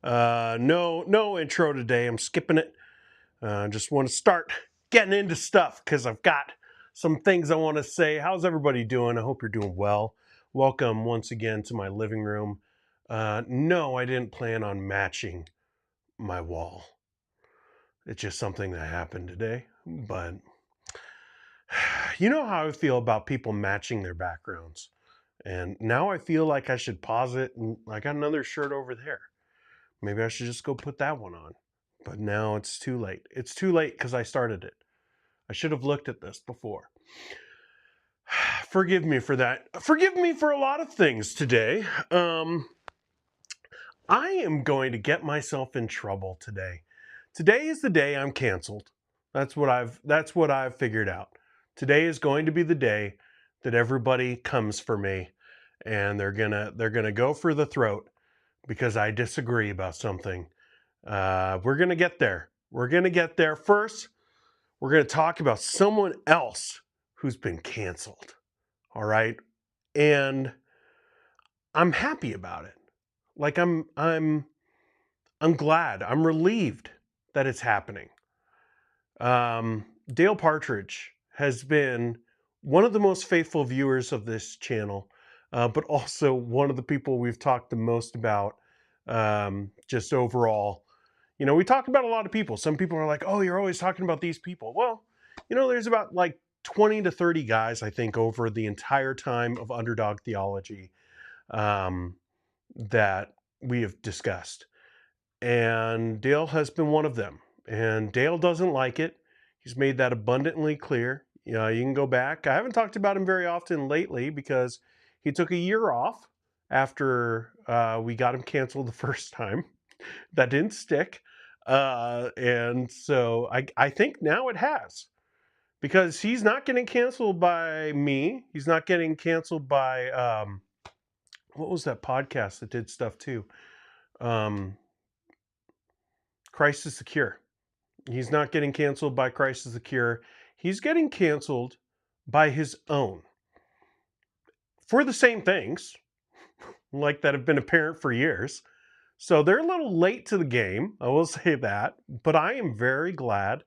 No intro today. I'm skipping it. Just want to start getting into stuff because I've got some things I want to say. How's everybody doing? I hope you're doing well. Welcome once again to my living room. No, I didn't plan on matching my wall. It's just something that happened today. But you know how I feel about people matching their backgrounds. And now I feel like I should pause it. And I got another shirt over there. Maybe I should just go put that one on. But now it's too late. It's too late because I started it. I should have looked at this before. Forgive me for that. Forgive me for a lot of things today. I am going to get myself in trouble today. Today is the day I'm canceled. That's what I've figured out. Today is going to be the day that everybody comes for me and they're gonna go for the throat because I disagree about something. We're gonna get there. We're gonna get there. First, we're gonna talk about someone else who's been canceled. All right, and I'm happy about it. Like I'm glad. I'm relieved that it's happening. Dale Partridge has been one of the most faithful viewers of this channel, but also one of the people we've talked the most about, just overall. You know, we talk about a lot of people. Some people are like, oh, you're always talking about these people. Well, you know, there's about like 20 to 30 guys, I think, over the entire time of Underdog Theology that we have discussed. And Dale has been one of them. And Dale doesn't like it. He's made that abundantly clear. You know, you can go back. I haven't talked about him very often lately because he took a year off after we got him canceled the first time. That didn't stick. And so I think now it has. Because he's not getting canceled by me. He's not getting canceled by what was that podcast that did stuff too? Christ is the Cure. He's not getting canceled by Christ is the Cure. He's getting canceled by his own. For the same things, like that have been apparent for years. So they're a little late to the game, I will say that. But I am very glad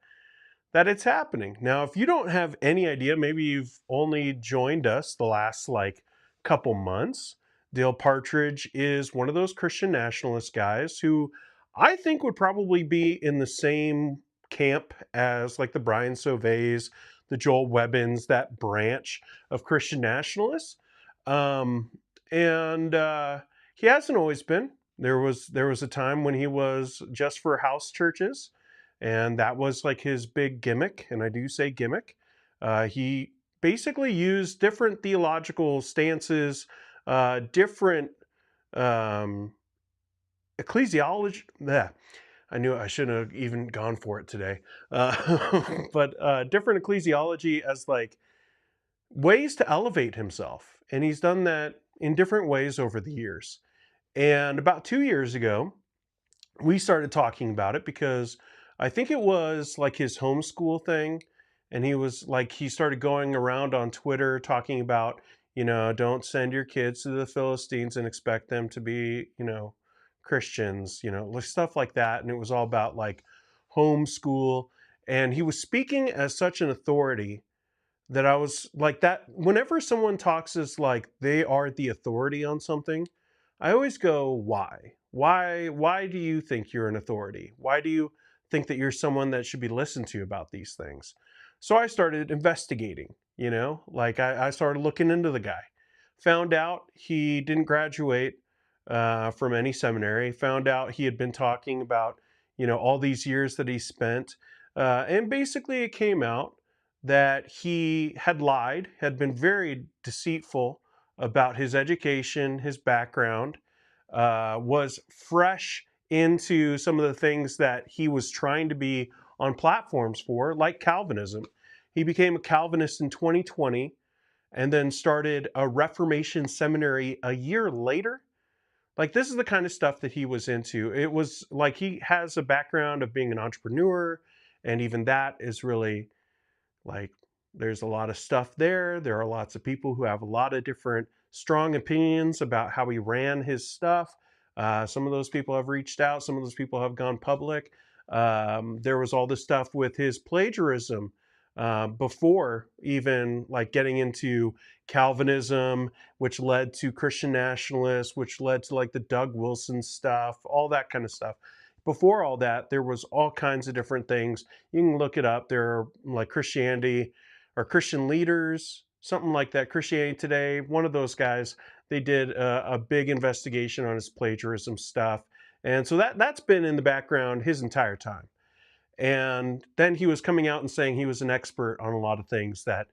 that it's happening. Now, if you don't have any idea, maybe you've only joined us the last like couple months. Dale Partridge is one of those Christian nationalist guys who I think would probably be in the same camp as like the Brian Sauvays, the Joel Webbins, that branch of Christian nationalists. And he hasn't always been. There was a time when he was just for house churches. And that was like his big gimmick. And I do say gimmick. He basically used different theological stances, different ecclesiology. Bleh, I knew I shouldn't have even gone for it today. But different ecclesiology as like ways to elevate himself. And he's done that in different ways over the years. And about 2 years ago, we started talking about it because I think it was like his homeschool thing. And he started going around on Twitter talking about, you know, don't send your kids to the Philistines and expect them to be, you know, Christians, you know, stuff like that. And it was all about like homeschool. And he was speaking as such an authority that I was like that. Whenever someone talks as like they are the authority on something, I always go, why? Why do you think you're an authority? Why do you think that you're someone that should be listened to about these things? So I started investigating, you know, like I started looking into the guy. Found out he didn't graduate from any seminary. Found out he had been talking about, you know, all these years that he spent. And basically it came out that he had lied, had been very deceitful about his education, his background, was fresh into some of the things that he was trying to be on platforms for, like Calvinism. He became a Calvinist in 2020 and then started a Reformation seminary a year later. Like, this is the kind of stuff that he was into. It was like he has a background of being an entrepreneur, and even that is really like, there's a lot of stuff there. There are lots of people who have a lot of different strong opinions about how he ran his stuff. Some of those people have reached out. Some of those people have gone public. There was all this stuff with his plagiarism before even like getting into Calvinism, which led to Christian nationalists, which led to like the Doug Wilson stuff, all that kind of stuff. Before all that, there was all kinds of different things. You can look it up. There are like Christianity or Christian leaders, something like that. Christianity Today, one of those guys, they did a big investigation on his plagiarism stuff. And so that's been in the background his entire time. And then he was coming out and saying he was an expert on a lot of things that,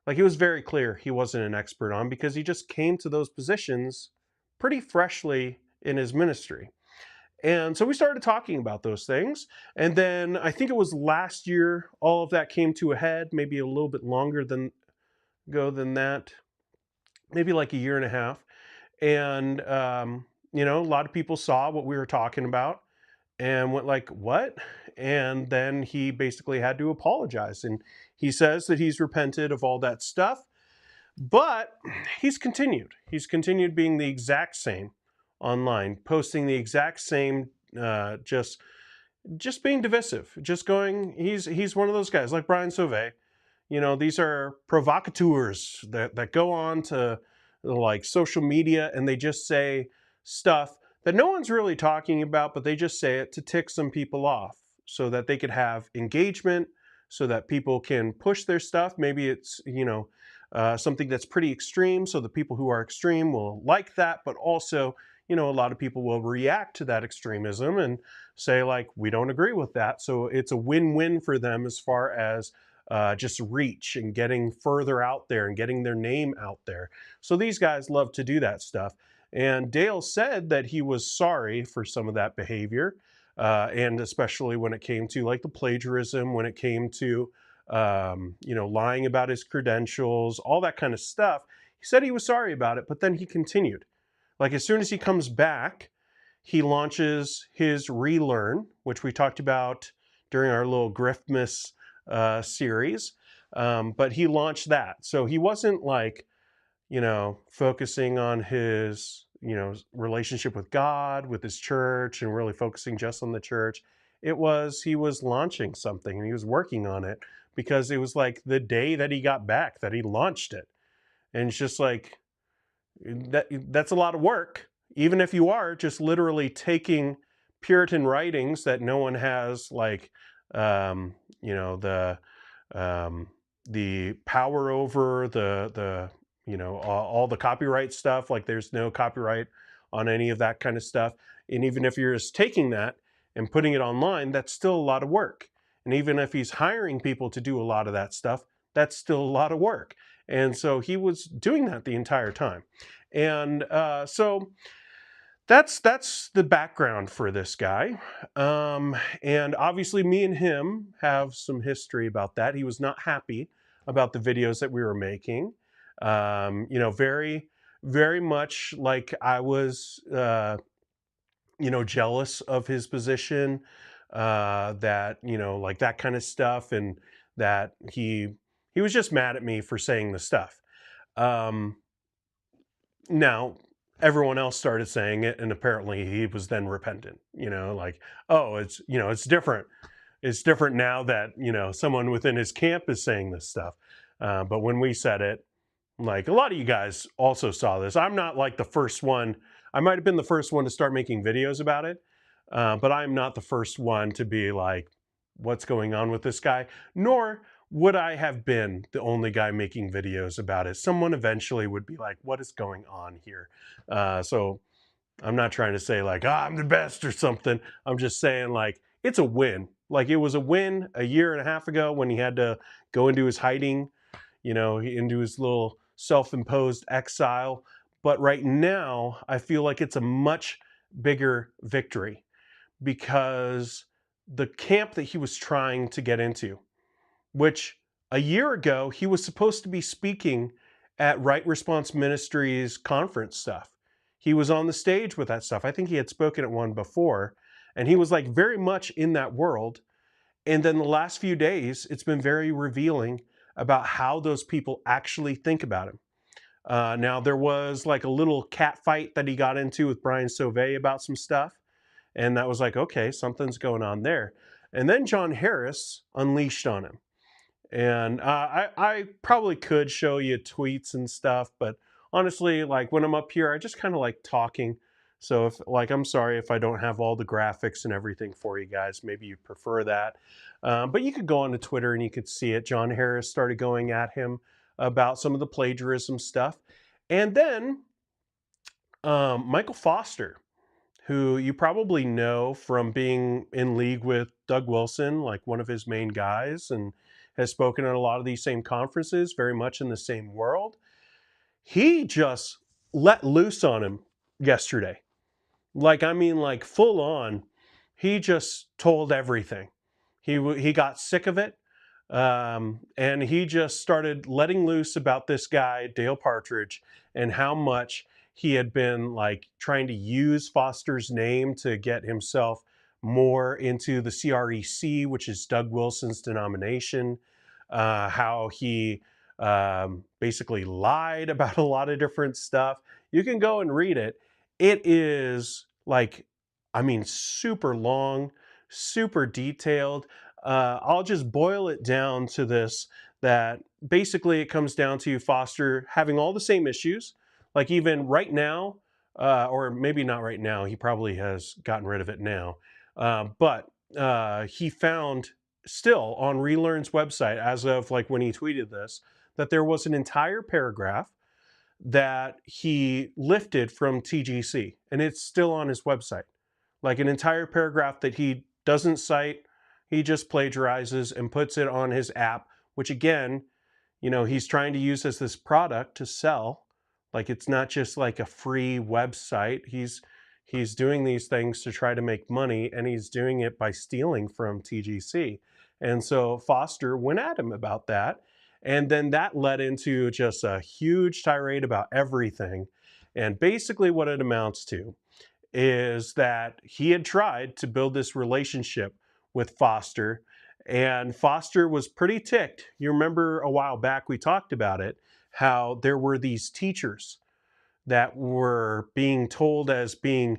like, it was very clear he wasn't an expert on because he just came to those positions pretty freshly in his ministry. And so we started talking about those things. And then I think it was last year, all of that came to a head, maybe a little bit longer ago than that, maybe like a year and a half. And, a lot of people saw what we were talking about and went like, what? And then he basically had to apologize. And he says that he's repented of all that stuff, but he's continued. He's continued being the exact same online, posting the exact same, just being divisive, just going, he's one of those guys like Brian Sauvé. These are provocateurs that go on to like social media and they just say stuff that no one's really talking about, but they just say it to tick some people off so that they could have engagement, so that people can push their stuff. Maybe it's, something that's pretty extreme, so the people who are extreme will like that, but also, a lot of people will react to that extremism and say, like, we don't agree with that. So it's a win-win for them as far as just reach and getting further out there and getting their name out there. So these guys love to do that stuff. And Dale said that he was sorry for some of that behavior, and especially when it came to like the plagiarism, when it came to, lying about his credentials, all that kind of stuff. He said he was sorry about it, but then he continued. Like as soon as he comes back, he launches his Relearn, which we talked about during our little Griftmas series. But he launched that. So he wasn't like, focusing on his, relationship with God, with his church, and really focusing just on the church. He was launching something and he was working on it because it was like the day that he got back that he launched it. And it's just like, that's a lot of work. Even if you are just literally taking Puritan writings that no one has, like, the power over, all the copyright stuff, like there's no copyright on any of that kind of stuff. And even if you're just taking that and putting it online, that's still a lot of work. And even if he's hiring people to do a lot of that stuff, that's still a lot of work. And so he was doing that the entire time. And so that's the background for this guy. And obviously me and him have some history about that. He was not happy about the videos that we were making. Very, very much like I was, jealous of his position, that, like that kind of stuff, and that he was just mad at me for saying the stuff. Now, everyone else started saying it, and apparently he was then repentant, like, oh, it's different. It's different now that, someone within his camp is saying this stuff. But when we said it, like a lot of you guys also saw this. I'm not like the first one. I might have been the first one to start making videos about it, but I'm not the first one to be like, what's going on with this guy? Nor would I have been the only guy making videos about it. Someone eventually would be like, what is going on here? So I'm not trying to say like, I'm the best or something. I'm just saying like, it's a win. Like it was a win a year and a half ago when he had to go into his hiding, into his little self-imposed exile. But right now, I feel like it's a much bigger victory because the camp that he was trying to get into, which a year ago, he was supposed to be speaking at Right Response Ministries conference stuff. He was on the stage with that stuff. I think he had spoken at one before, and he was like very much in that world. And then the last few days, it's been very revealing about how those people actually think about him. Now, there was like a little cat fight that he got into with Brian Sauvé about some stuff. And that was like, okay, something's going on there. And then John Harris unleashed on him. And I probably could show you tweets and stuff, but honestly, like when I'm up here, I just kind of like talking. So if like, I'm sorry if I don't have all the graphics and everything for you guys. Maybe you prefer that. But you could go onto Twitter and you could see it. John Harris started going at him about some of the plagiarism stuff. And then Michael Foster, who you probably know from being in league with Doug Wilson, like one of his main guys, and has spoken at a lot of these same conferences, very much in the same world. He just let loose on him yesterday. Like, I mean, like full on. He just told everything. He got sick of it. And he just started letting loose about this guy, Dale Partridge, and how much he had been like trying to use Foster's name to get himself more into the CREC, which is Doug Wilson's denomination. How he basically lied about a lot of different stuff. You can go and read it. It is like, I mean, super long, super detailed. I'll just boil it down to this, that basically it comes down to Foster having all the same issues. Like even right now, or maybe not right now, he probably has gotten rid of it now. But he found still on Relearn's website, as of like when he tweeted this, that there was an entire paragraph that he lifted from TGC, and it's still on his website. Like an entire paragraph that he doesn't cite, he just plagiarizes and puts it on his app, which again, you know, he's trying to use as this product to sell. Like it's not just like a free website. He's doing these things to try to make money, and he's doing it by stealing from TGC. And so Foster went at him about that. And then that led into just a huge tirade about everything. And basically what it amounts to is that he had tried to build this relationship with Foster, and Foster was pretty ticked. You remember a while back we talked about it, how there were these teachers that were being told as being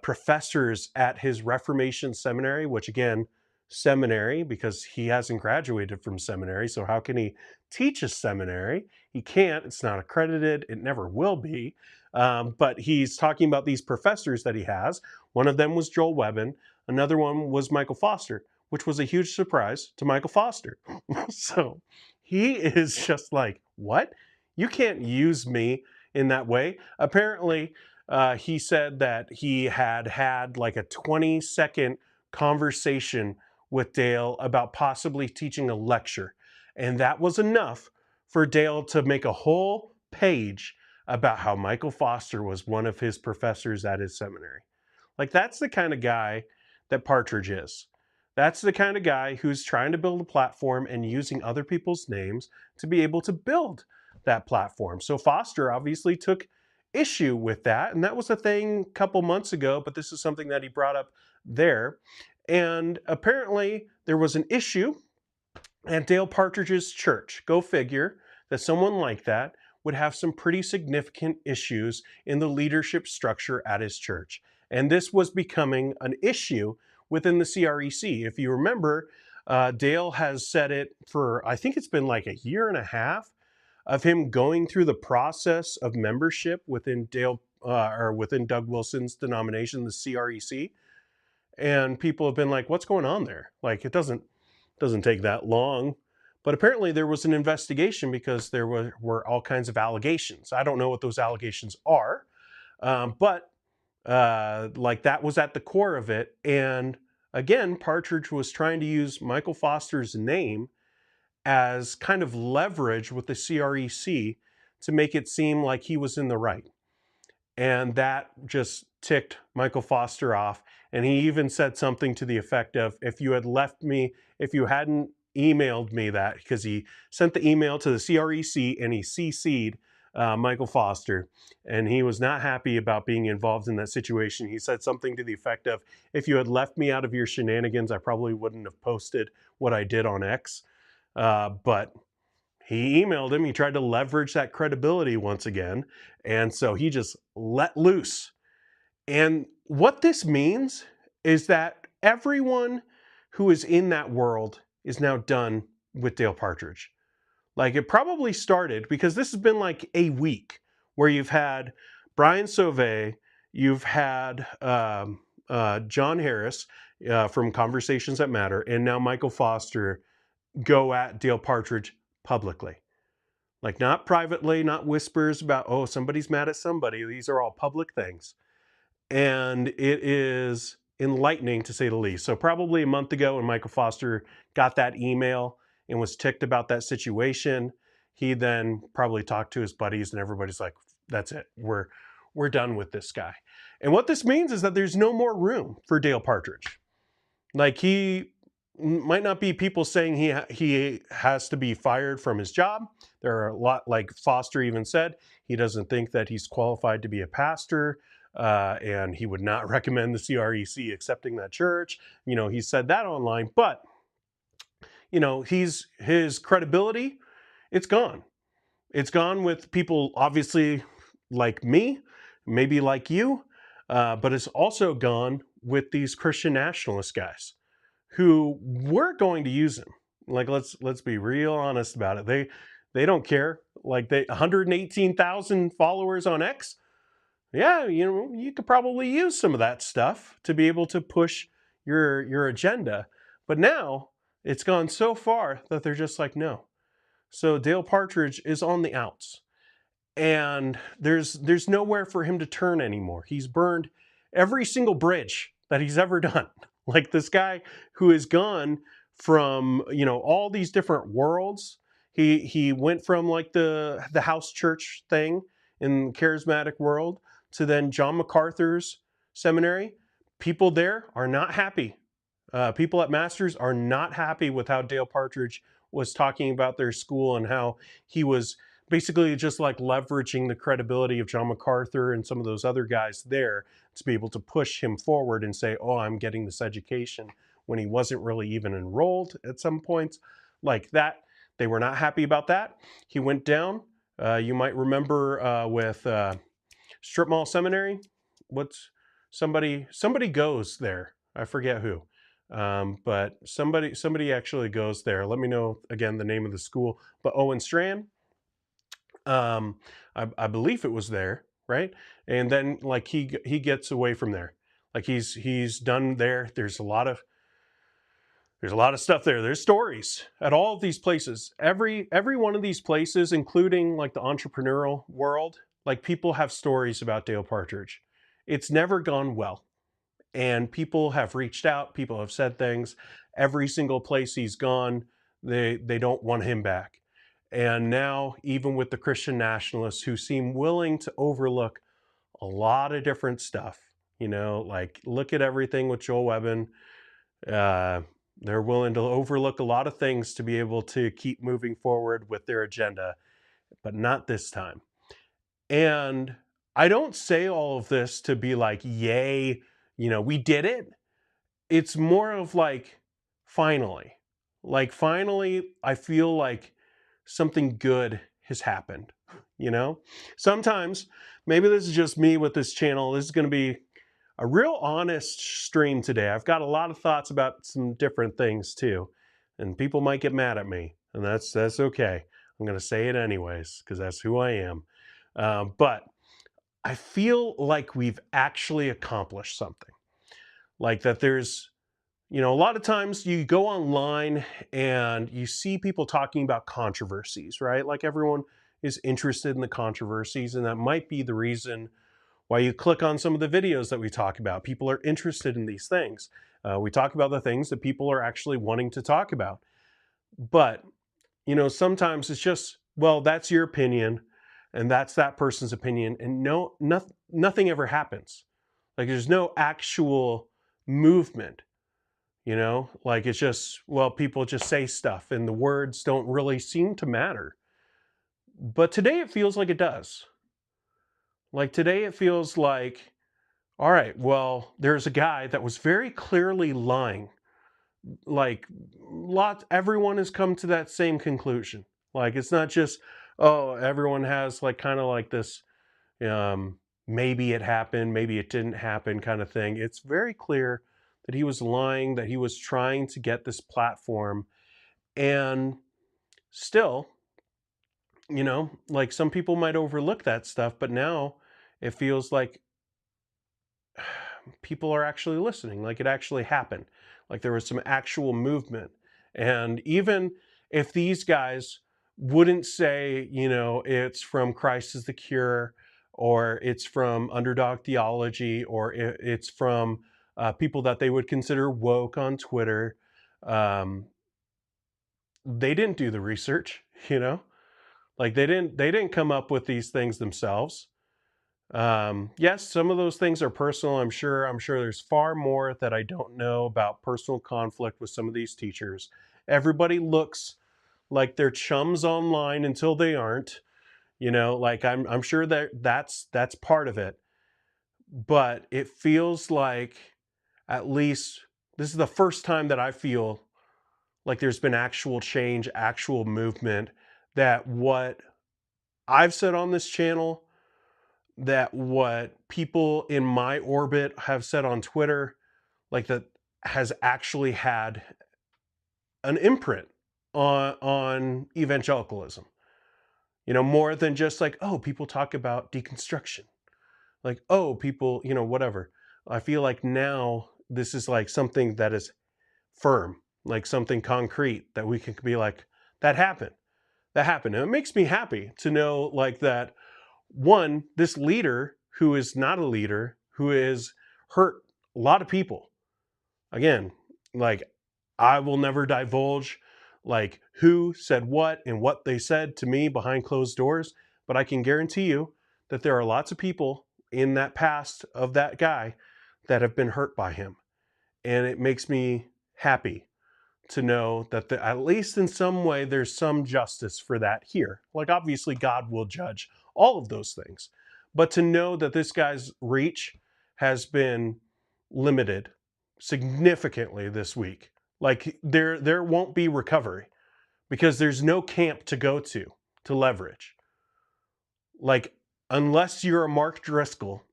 professors at his Reformation seminary, which again, seminary, because he hasn't graduated from seminary. So how can he teach a seminary? He can't. It's not accredited. It never will be. But he's talking about these professors that he has. One of them was Joel Webbin. Another one was Michael Foster, which was a huge surprise to Michael Foster. So he is just like, what? You can't use me in that way. Apparently, he said that he had like a 20-second conversation with Dale about possibly teaching a lecture. And that was enough for Dale to make a whole page about how Michael Foster was one of his professors at his seminary. Like, that's the kind of guy that Partridge is. That's the kind of guy who's trying to build a platform and using other people's names to be able to build that platform. So Foster obviously took issue with that, and that was a thing a couple months ago, but this is something that he brought up there. And apparently there was an issue at Dale Partridge's church. Go figure that someone like that would have some pretty significant issues in the leadership structure at his church. And this was becoming an issue within the CREC. If you remember, Dale has said it for, I think it's been like a year and a half of him going through the process of membership within within Doug Wilson's denomination, the CREC. And people have been like, what's going on there? Like, it doesn't take that long. But apparently there was an investigation because there were all kinds of allegations. I don't know what those allegations are, but like that was at the core of it. And again, Partridge was trying to use Michael Foster's name as kind of leverage with the CREC to make it seem like he was in the right. And that just ticked Michael Foster off. And he even said something to the effect of, if you hadn't emailed me that, because he sent the email to the CREC and he CC'd Michael Foster, and he was not happy about being involved in that situation. He said something to the effect of, if you had left me out of your shenanigans, I probably wouldn't have posted what I did on X. But he emailed him. He tried to leverage that credibility once again. And so he just let loose. And what this means is that everyone who is in that world is now done with Dale Partridge. Like, it probably started because this has been like a week where you've had Brian Sauvé, you've had John Harris from Conversations That Matter, and now Michael Foster go at Dale Partridge publicly. Like, not privately, not whispers about, oh, somebody's mad at somebody. These are all public things. And it is enlightening, to say the least. So probably a month ago when Michael Foster got that email and was ticked about that situation, he then probably talked to his buddies and everybody's like, that's it. We're done with this guy. And what this means is that there's no more room for Dale Partridge. Like, he might not be people saying he has to be fired from his job. There are a lot, like Foster even said, he doesn't think that he's qualified to be a pastor, and he would not recommend the CREC accepting that church. You know, he said that online, but you know, his credibility, it's gone. It's gone with people obviously like me, maybe like you, but it's also gone with these Christian nationalist guys who were going to use him. Like, let's be real honest about it. They don't care. Like, they 118,000 followers on X. Yeah, you know, you could probably use some of that stuff to be able to push your agenda. But now it's gone so far that they're just like, no. So Dale Partridge is on the outs. And there's nowhere for him to turn anymore. He's burned every single bridge that he's ever done. Like, this guy who has gone from, you know, all these different worlds. He went from like the house church thing in the charismatic world to then John MacArthur's seminary. People there are not happy. People at Masters are not happy with how Dale Partridge was talking about their school and how he was basically just like leveraging the credibility of John MacArthur and some of those other guys there to be able to push him forward and say, oh, I'm getting this education, when he wasn't really even enrolled at some points. Like that, they were not happy about that. He went down. You might remember with Strip Mall Seminary. What's somebody goes there. I forget who. But somebody actually goes there. Let me know again the name of the school. But Owen Strachan, I believe it was there, right? And then like he gets away from there. Like he's done there. There's a lot of stuff there. There's stories at all of these places. Every one of these places, including like the entrepreneurial world, like people have stories about Dale Partridge. It's never gone well. And people have reached out, people have said things. Every single place he's gone, they don't want him back. And now, even with the Christian nationalists who seem willing to overlook a lot of different stuff, you know, like look at everything with Joel Webbin. They're willing to overlook a lot of things to be able to keep moving forward with their agenda, but not this time. And I don't say all of this to be like, yay, you know, we did it. It's more of like, finally, I feel like something good has happened, you know? Sometimes, maybe this is just me with this channel. This is going to be a real honest stream today. I've got a lot of thoughts about some different things too, and people might get mad at me, and that's okay. I'm going to say it anyways, because that's who I am. But I feel like we've actually accomplished something. Like that there's, you know, a lot of times you go online and you see people talking about controversies, right? Like everyone is interested in the controversies, and that might be the reason why you click on some of the videos that we talk about. People are interested in these things. We talk about the things that people are actually wanting to talk about. But, you know, sometimes it's just, well, that's your opinion and that's that person's opinion, and nothing ever happens. Like there's no actual movement, you know, like it's just, well, people just say stuff and the words don't really seem to matter. But today it feels like it does. Like today it feels like, all right, well, there's a guy that was very clearly lying. Like everyone has come to that same conclusion. Like, it's not just, oh, everyone has like kind of like this, maybe it happened, maybe it didn't happen kind of thing. It's very clear that he was lying, that he was trying to get this platform. And still, like some people might overlook that stuff, but now it feels like people are actually listening, like it actually happened, like there was some actual movement. And even if these guys wouldn't say, it's from Christ is the Cure, or it's from Underdog Theology, or it's from people that they would consider woke on Twitter, um, they didn't do the research, like they didn't come up with these things themselves. Yes, some of those things are personal. I'm sure there's far more that I don't know about personal conflict with some of these teachers. Everybody looks like they're chums online until they aren't. Like I'm sure that's part of it. But it feels like, at least this is the first time that I feel like there's been actual change, actual movement, that what I've said on this channel, that what people in my orbit have said on Twitter, like that has actually had an imprint on evangelicalism. More than just like, oh, people talk about deconstruction. Like, oh, people, whatever. I feel like now this is like something that is firm, like something concrete that we can be like, that happened. That happened. And it makes me happy to know like that, one, this leader who is not a leader, who has hurt a lot of people. Again, like, I will never divulge like who said what and what they said to me behind closed doors, but I can guarantee you that there are lots of people in that past of that guy that have been hurt by him. And it makes me happy to know that at least in some way there's some justice for that here. Like, obviously God will judge all of those things, but to know that this guy's reach has been limited significantly this week, like there won't be recovery because there's no camp to go to leverage. Like, unless you're a Mark Driscoll,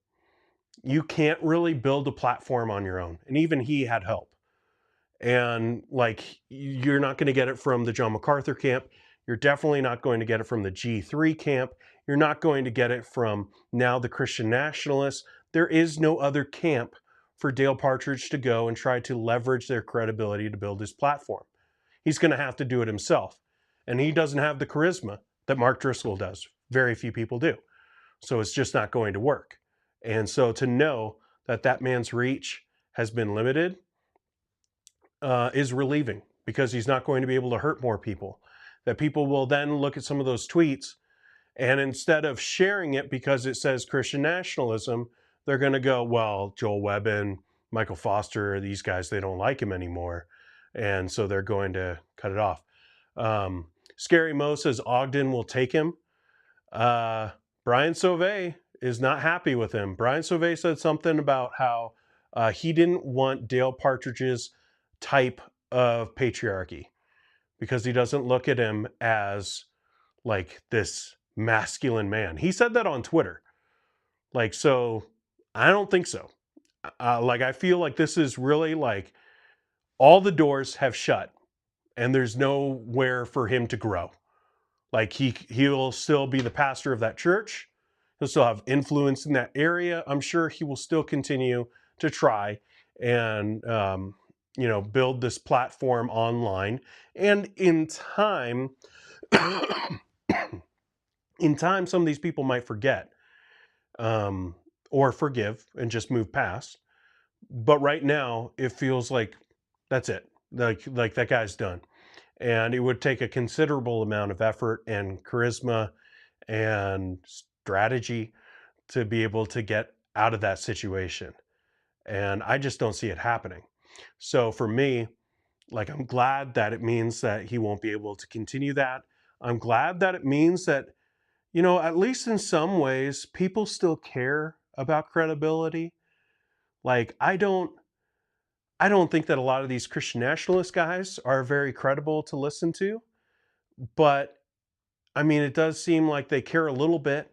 you can't really build a platform on your own, and even he had help. And like, you're not going to get it from the John MacArthur camp. You're definitely not going to get it from the G3 camp. You're not going to get it from now the Christian nationalists. There is no other camp for Dale Partridge to go and try to leverage their credibility to build his platform. He's going to have to do it himself. And he doesn't have the charisma that Mark Driscoll does. Very few people do. So it's just not going to work. And so to know that that man's reach has been limited is relieving, because he's not going to be able to hurt more people. That people will then look at some of those tweets, and instead of sharing it because it says Christian nationalism, they're going to go, well, Joel Webbin, Michael Foster, these guys, they don't like him anymore. And so they're going to cut it off. Scary Mo says Ogden will take him. Brian Sauvé is not happy with him. Brian Sauvé said something about how he didn't want Dale Partridge's type of patriarchy because he doesn't look at him as like this masculine man. He said that on Twitter. Like, so I don't think so. Like, I feel like this is really like all the doors have shut and there's nowhere for him to grow. Like, he'll still be the pastor of that church. He'll still have influence in that area. I'm sure he will still continue to try and build this platform online. And in time, some of these people might forget, or forgive and just move past. But right now, it feels like that's it. Like that guy's done. And it would take a considerable amount of effort and charisma and strategy to be able to get out of that situation. And I just don't see it happening. So for me, like, I'm glad that it means that he won't be able to continue that. I'm glad that it means that, at least in some ways, people still care about credibility. Like, I don't think that a lot of these Christian nationalist guys are very credible to listen to, but I mean, it does seem like they care a little bit,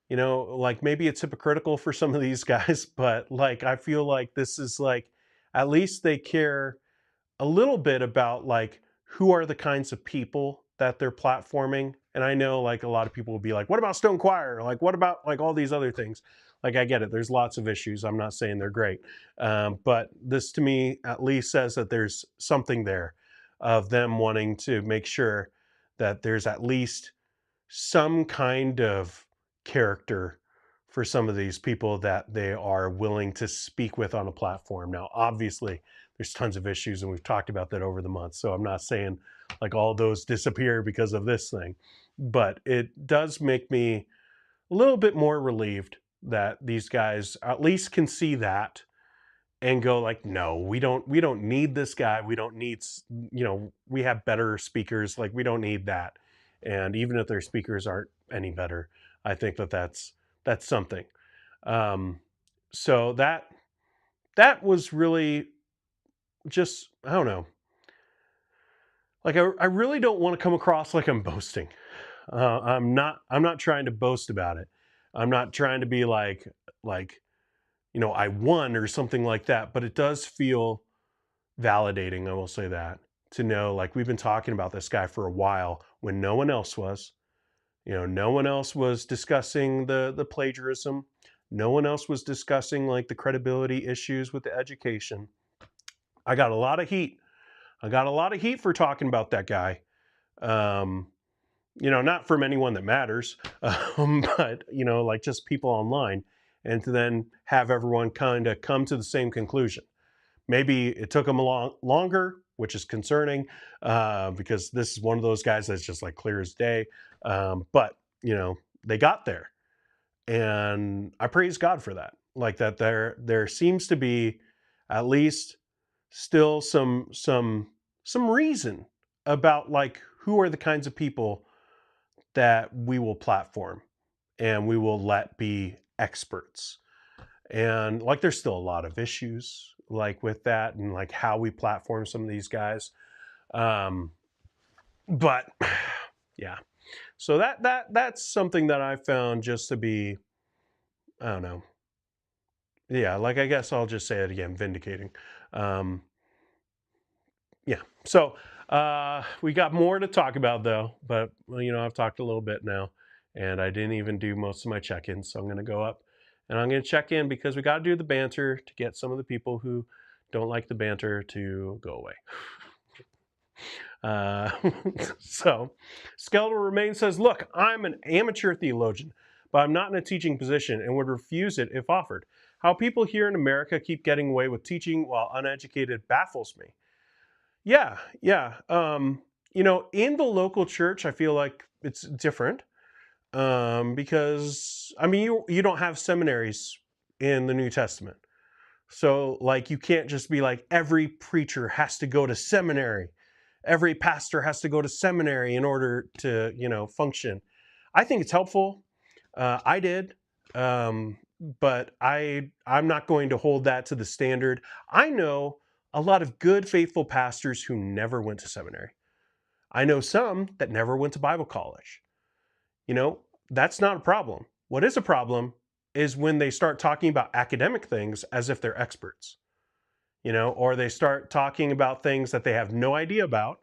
you know, like maybe it's hypocritical for some of these guys, but like I feel like this is like at least they care a little bit about like who are the kinds of people that they're platforming. And I know like a lot of people will be like, what about Stone Choir? Like, what about like all these other things? Like, I get it. There's lots of issues. I'm not saying they're great. But this to me at least says that there's something there of them wanting to make sure that there's at least some kind of character for some of these people that they are willing to speak with on a platform. Now, obviously, there's tons of issues, and we've talked about that over the months. So I'm not saying like all those disappear because of this thing, but it does make me a little bit more relieved that these guys at least can see that and go like, no, we don't need this guy. We don't need, you know, we have better speakers. Like we don't need that. And even if their speakers aren't any better, I think that that's something. Um, so that was really just, I don't know. Like I really don't want to come across like I'm boasting. I'm not trying to boast about it. I'm not trying to be like, you know, I won or something like that, but it does feel validating, I will say that, to know like we've been talking about this guy for a while when no one else was. You know, no one else was discussing the plagiarism. No one else was discussing like the credibility issues with the education. I got a lot of heat. I got a lot of heat for talking about that guy. Um, you know, not from anyone that matters, but you know, like just people online, and to then have everyone kind of come to the same conclusion. Maybe it took them a long longer, which is concerning, because this is one of those guys that's just like clear as day. But you know, they got there, and I praise God for that. Like that, there seems to be at least still some reason about like who are the kinds of people that we will platform and we will let be experts. And like there's still a lot of issues like with that and like how we platform some of these guys. Um, but yeah. So that's something that I found just to be, I don't know. Yeah, like I guess I'll just say it again, vindicating. Um, yeah. So we got more to talk about though, but well, you know, I've talked a little bit now and I didn't even do most of my check-ins. So I'm going to go up and I'm going to check in because we got to do the banter to get some of the people who don't like the banter to go away. Uh, so Skeletal Remain says, look, I'm an amateur theologian, but I'm not in a teaching position and would refuse it if offered. How people here in America keep getting away with teaching while uneducated baffles me. Yeah, yeah. You know, in the local church, I feel like it's different because I mean, you don't have seminaries in the New Testament, so like you can't just be like every preacher has to go to seminary, every pastor has to go to seminary in order to function. I think it's helpful. I did, but I'm not going to hold that to the standard. I know a lot of good, faithful pastors who never went to seminary. I know some that never went to Bible college. You know, that's not a problem. What is a problem is when they start talking about academic things as if they're experts, you know, or they start talking about things that they have no idea about,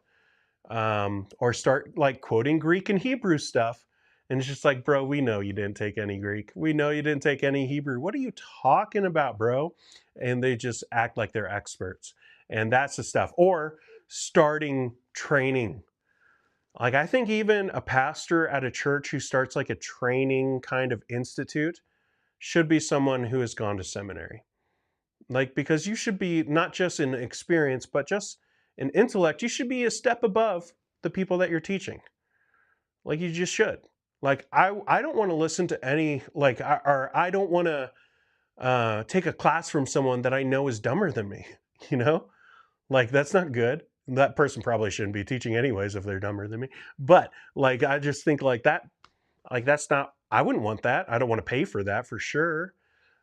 or start like quoting Greek and Hebrew stuff. And it's just like, bro, we know you didn't take any Greek. We know you didn't take any Hebrew. What are you talking about, bro? And they just act like they're experts. And that's the stuff. Or starting training. Like, I think even a pastor at a church who starts like a training kind of institute should be someone who has gone to seminary. Like, because you should be not just in experience, but just in intellect. You should be a step above the people that you're teaching. Like, you just should. Like, I don't want to listen to any, like, or I don't want to take a class from someone that I know is dumber than me, you know? Like, that's not good. That person probably shouldn't be teaching anyways if they're dumber than me. But, like, I just think like that, like, that's not, I wouldn't want that. I don't want to pay for that for sure.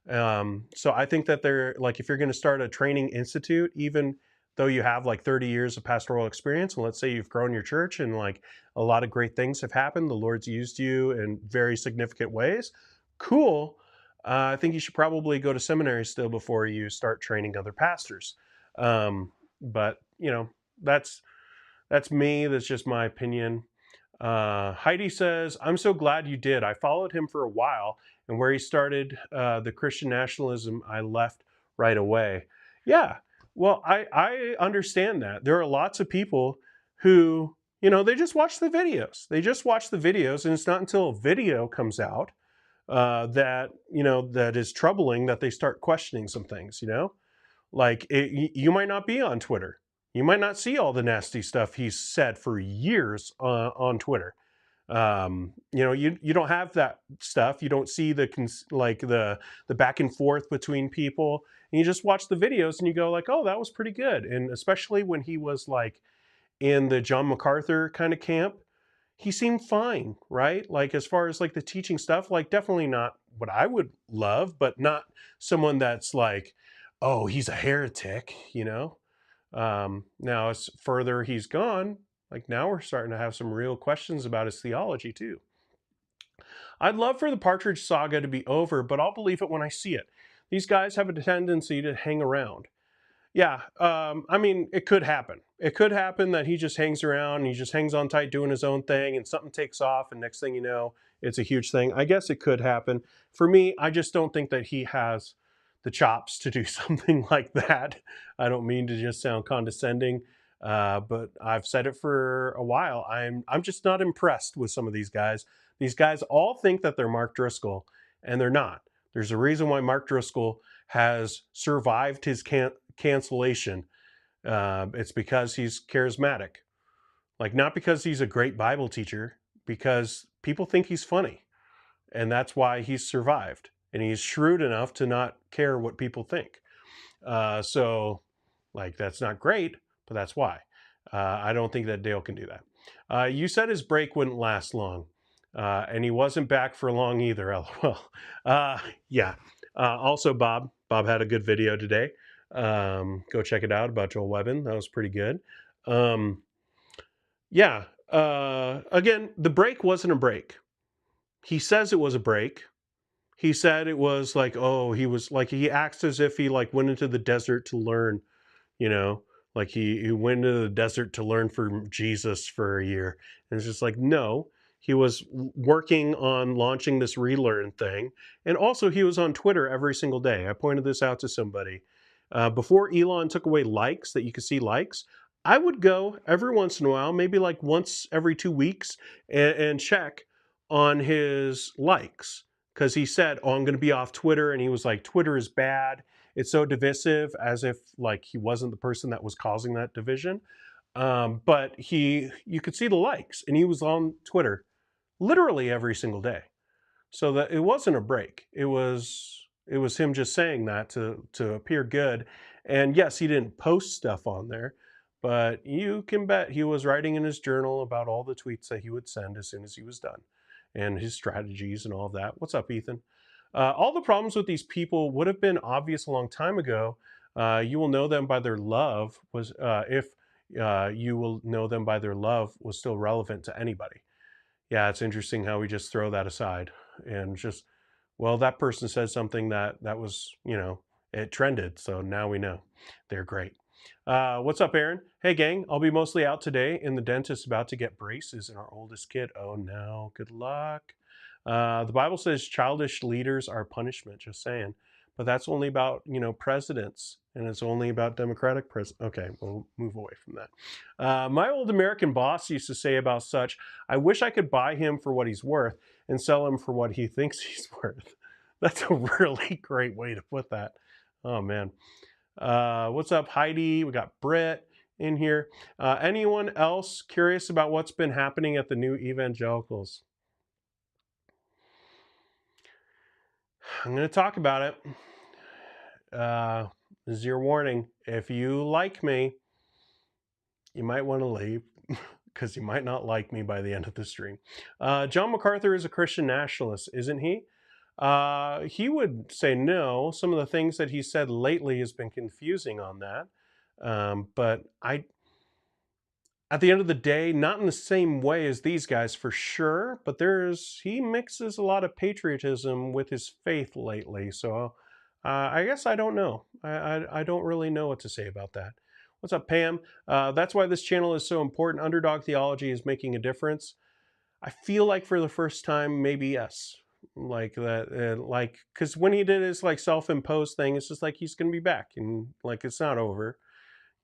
So I think that they're like, if you're going to start a training institute, even though you have like 30 years of pastoral experience, and let's say you've grown your church and like a lot of great things have happened, the Lord's used you in very significant ways, cool. I think you should probably go to seminary still before you start training other pastors. But you know, that's that's me. That's just my opinion. Heidi says, I'm so glad you did. I followed him for a while, and where he started the Christian nationalism, I left right away. Yeah, well, I understand that. There are lots of people who, you know, they just watch the videos. They just watch the videos, and it's not until a video comes out that, you know, that is troubling that they start questioning some things, you know? Like, you might not be on Twitter. You might not see all the nasty stuff he's said for years on Twitter. You know, you don't have that stuff. You don't see the like the back and forth between people. And you just watch the videos and you go like, oh, that was pretty good. And especially when he was like in the John MacArthur kind of camp, he seemed fine, right? Like as far as like the teaching stuff, like definitely not what I would love, but not someone that's like, oh, he's a heretic, you know? Now, as further he's gone, like now we're starting to have some real questions about his theology too. I'd love for the Partridge Saga to be over, but I'll believe it when I see it. These guys have a tendency to hang around. Yeah, I mean, it could happen. It could happen that he just hangs around and he just hangs on tight doing his own thing and something takes off and next thing you know, it's a huge thing. I guess it could happen. For me, I just don't think that he has the chops to do something like that. I don't mean to just sound condescending, but I've said it for a while. I'm just not impressed with some of these guys. These guys all think that they're Mark Driscoll, and they're not. There's a reason why Mark Driscoll has survived his cancellation. It's because he's charismatic. Like, not because he's a great Bible teacher, because people think he's funny. And that's why he's survived. And he's shrewd enough to not care what people think. So, like, that's not great, but that's why. I don't think that Dale can do that. You said his break wouldn't last long. And he wasn't back for long either, lol. Yeah. Also, Bob had a good video today. Go check it out about Joel Webbin. That was pretty good. Yeah. Again, the break wasn't a break. He says it was a break. He said it was like, oh, he was like, he acts as if he like went into the desert to learn, you know, like he went into the desert to learn from Jesus for a year. And it's just like, no, he was working on launching this relearn thing. And also he was on Twitter every single day. I pointed this out to somebody. Before Elon took away likes, that you could see likes, I would go every once in a while, maybe like once every 2 weeks, and check on his likes. Because he said, oh, I'm going to be off Twitter. And he was like, Twitter is bad. It's so divisive, as if like he wasn't the person that was causing that division. But you could see the likes, and he was on Twitter literally every single day. So that it wasn't a break. It was him just saying that to appear good. And yes, he didn't post stuff on there, but you can bet he was writing in his journal about all the tweets that he would send as soon as he was done, and his strategies and all of that. What's up, Ethan? All the problems with these people would have been obvious a long time ago. You will know them by their love was if you will know them by their love was still relevant to anybody. Yeah, it's interesting how we just throw that aside and just, well, that person said something that was, you know, it trended, so now we know. They're great. What's up, Aaron? Hey, gang, I'll be mostly out today in the dentist about to get braces in our oldest kid. Oh, no, good luck. The Bible says childish leaders are punishment, just saying. But that's only about, you know, presidents, and it's only about Democratic presidents. Okay, we'll move away from that. My old American boss used to say about such, I wish I could buy him for what he's worth and sell him for what he thinks he's worth. That's a really great way to put that. Oh, man. What's up, Heidi? We got Britt in here. Anyone else curious about what's been happening at the New Evangelicals? I'm going to talk about it. This is your warning. If you like me, you might want to leave because you might not like me by the end of the stream. John MacArthur is a Christian nationalist, isn't he? He would say no. Some of the things that he said lately has been confusing on that. But at the end of the day, not in the same way as these guys for sure, but he mixes a lot of patriotism with his faith lately. So I guess I don't know. I don't really know what to say about that. What's up, Pam? That's why this channel is so important. Underdog Theology is making a difference. I feel like for the first time, maybe yes. Like that, like, because when he did his like self-imposed thing, it's just like he's gonna be back, and like it's not over.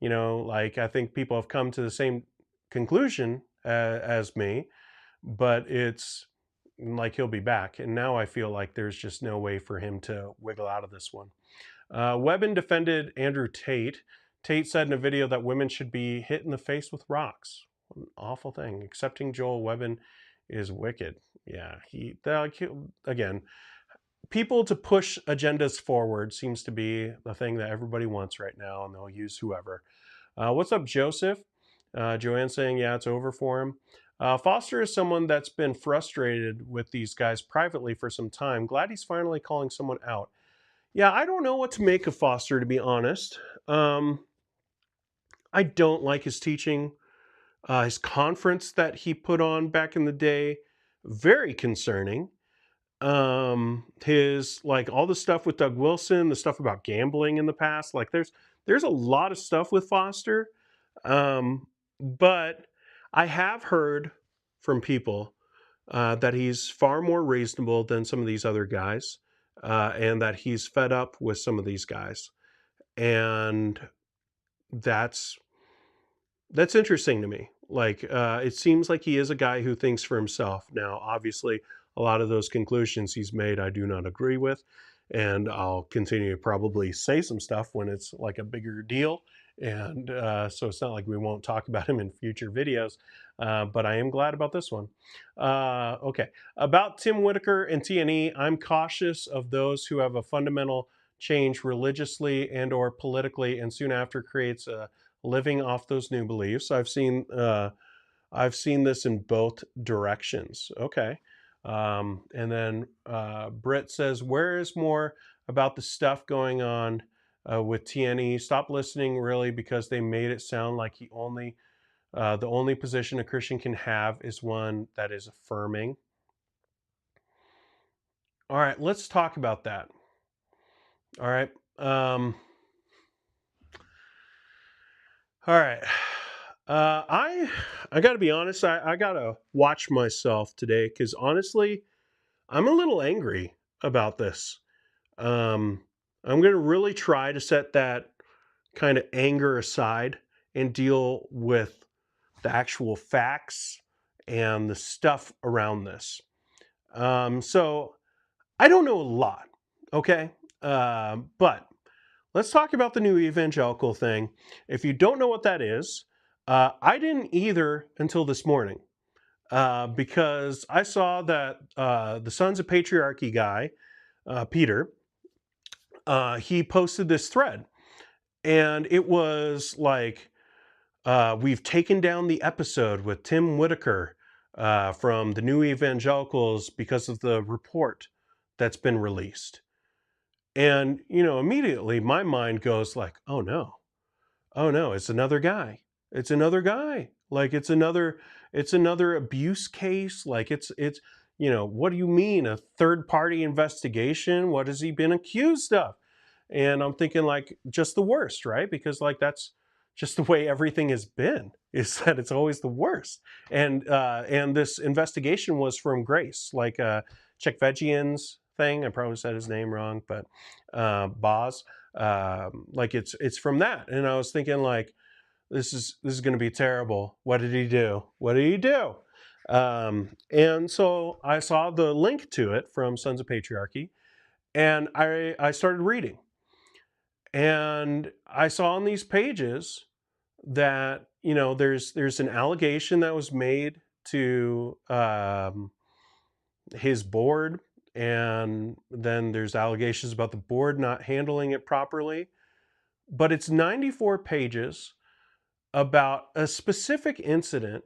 Like I think people have come to the same conclusion as me, but it's like he'll be back. And now I feel like there's just no way for him to wiggle out of this one. Webben defended Andrew Tate. Tate said in a video that women should be hit in the face with rocks. What an awful thing. Accepting Joel Webben is wicked. Yeah, again, people to push agendas forward seems to be the thing that everybody wants right now, and they'll use whoever. What's up, Joseph? Joanne saying, yeah, it's over for him. Foster is someone that's been frustrated with these guys privately for some time. Glad he's finally calling someone out. Yeah, I don't know what to make of Foster, to be honest. I don't like his teaching. His conference that he put on back in the day, very concerning. His like all the stuff with Doug Wilson, the stuff about gambling in the past, like there's a lot of stuff with Foster. But I have heard from people that he's far more reasonable than some of these other guys, and that he's fed up with some of these guys, and that's interesting to me. Like, it seems like he is a guy who thinks for himself. Now, obviously, a lot of those conclusions he's made, I do not agree with. And I'll continue to probably say some stuff when it's like a bigger deal. And so it's not like we won't talk about him in future videos. But I am glad about this one. Okay. About Tim Whitaker and TNE, I'm cautious of those who have a fundamental change religiously and or politically and soon after creates a living off those new beliefs. I've seen this in both directions. Okay. And then Britt says, where is more about the stuff going on with TNE? Stop listening, really, because they made it sound like the only position a Christian can have is one that is affirming. All right, let's talk about that. All right. All right. I got to be honest. I got to watch myself today because honestly, I'm a little angry about this. I'm going to really try to set that kind of anger aside and deal with the actual facts and the stuff around this. So I don't know a lot, okay? But let's talk about the new evangelical thing. If you don't know what that is, I didn't either until this morning, because I saw that the Sons of Patriarchy guy, Peter, he posted this thread, and it was like, we've taken down the episode with Tim Whitaker from the New Evangelicals because of the report that's been released. And, immediately my mind goes like, oh no, it's another guy. It's another guy. Like it's another abuse case. Like it's, what do you mean a third party investigation? What has he been accused of? And I'm thinking like just the worst, right? Because like that's just the way everything has been, is that it's always the worst. And this investigation was from Grace, like Chekvejian's thing. I probably said his name wrong, but Boz. Like it's from that. And I was thinking like, this is going to be terrible. What did he do? What did he do? And so I saw the link to it from Sons of Patriarchy, and I started reading. And I saw on these pages that, there's an allegation that was made to his board, and then there's allegations about the board not handling it properly. But it's 94 pages about a specific incident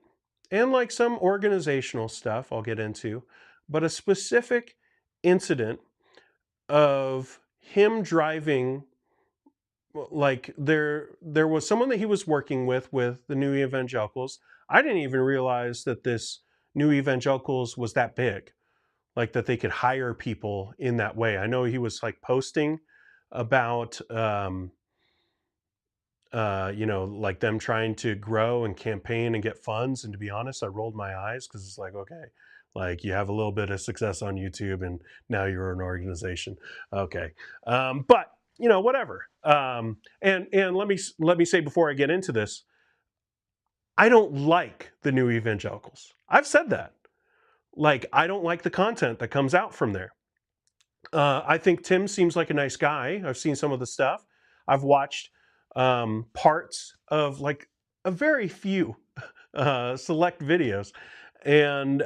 and like some organizational stuff I'll get into, but a specific incident of him driving like there was someone that he was working with the New Evangelicals. I didn't even realize that this New Evangelicals was that big, like that they could hire people in that way. I know he was like posting about like them trying to grow and campaign and get funds. And to be honest, I rolled my eyes because it's like, okay, like you have a little bit of success on YouTube and now you're an organization. Okay. But whatever. And let me say before I get into this, I don't like the New Evangelicals. I've said that. Like, I don't like the content that comes out from there. I think Tim seems like a nice guy. I've seen some of the stuff. I've watched parts of like a very few select videos, and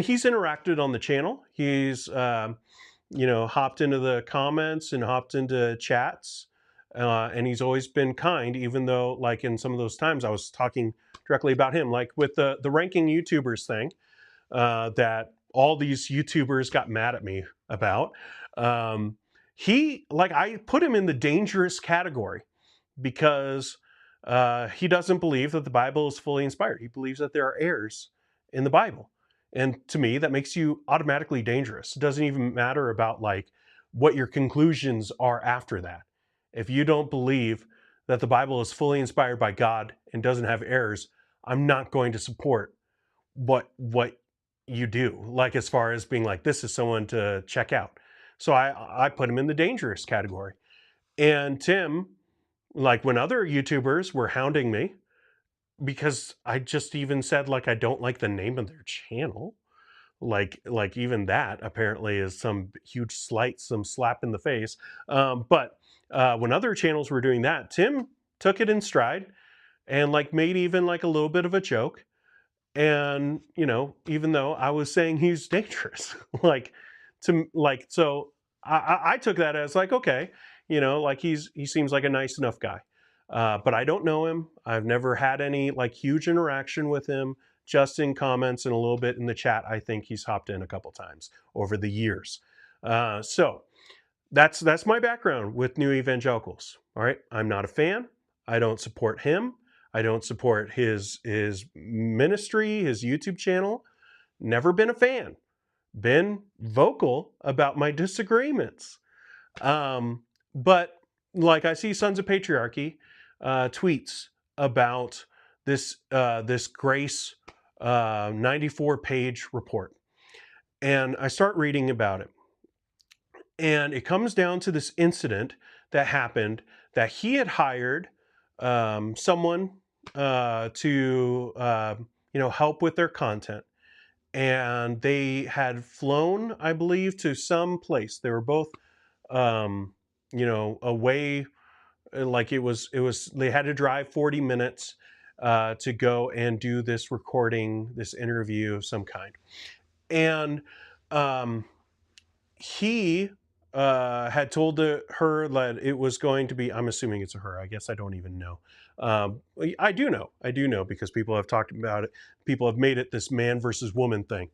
he's interacted on the channel. He's hopped into the comments and hopped into chats, and he's always been kind, even though like in some of those times I was talking directly about him, like with the ranking YouTubers thing that all these YouTubers got mad at me about. I put him in the dangerous category because he doesn't believe that the Bible is fully inspired. He believes that there are errors in the Bible. And to me, that makes you automatically dangerous. It doesn't even matter about like what your conclusions are after that. If you don't believe that the Bible is fully inspired by God and doesn't have errors, I'm not going to support what you do, like as far as being like, this is someone to check out. So I put him in the dangerous category. And Tim, like when other YouTubers were hounding me because I just even said like I don't like the name of their channel, like even that apparently is some huge slight, some slap in the face. But when other channels were doing that, Tim took it in stride and like made even like a little bit of a joke. And even though I was saying he's dangerous, like so I took that as like, okay, like he seems like a nice enough guy, but I don't know him. I've never had any like huge interaction with him, just in comments and a little bit in the chat. I think he's hopped in a couple times over the years. So that's my background with New Evangelicals. All right, I'm not a fan. I don't support him. I don't support his ministry, his YouTube channel. Never been a fan. Been vocal about my disagreements. But like I see Sons of Patriarchy tweets about this Grace 94-page report, and I start reading about it, and it comes down to this incident that happened, that he had hired someone to help with their content, and they had flown, I believe, to some place. They were both away, like it was they had to drive 40 minutes to go and do this recording, this interview of some kind. And he had told her that it was going to be, I'm assuming it's a her, I guess I don't even know. I do know because people have talked about it. People have made it this man versus woman thing,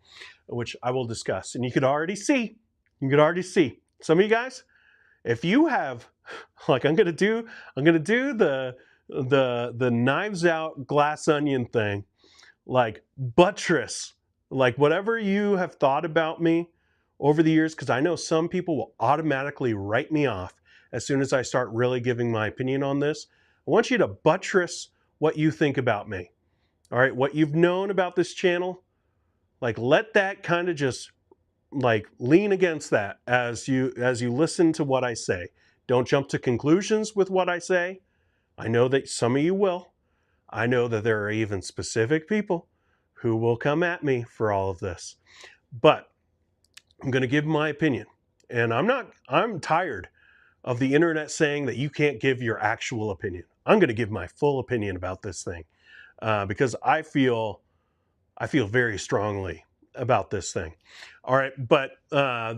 which I will discuss. And you could already see some of you guys, if you have, like I'm gonna do the Knives Out glass onion thing, like buttress, like whatever you have thought about me over the years, because I know some people will automatically write me off as soon as I start really giving my opinion on this. I want you to buttress what you think about me. All right, what you've known about this channel, like let that kind of just like lean against that as you listen to what I say. Don't jump to conclusions with what I say. I know that some of you will. I know that there are even specific people who will come at me for all of this. But I'm going to give my opinion. And I'm tired of the internet saying that you can't give your actual opinion. I'm going to give my full opinion about this thing because I feel very strongly about this thing. All right, but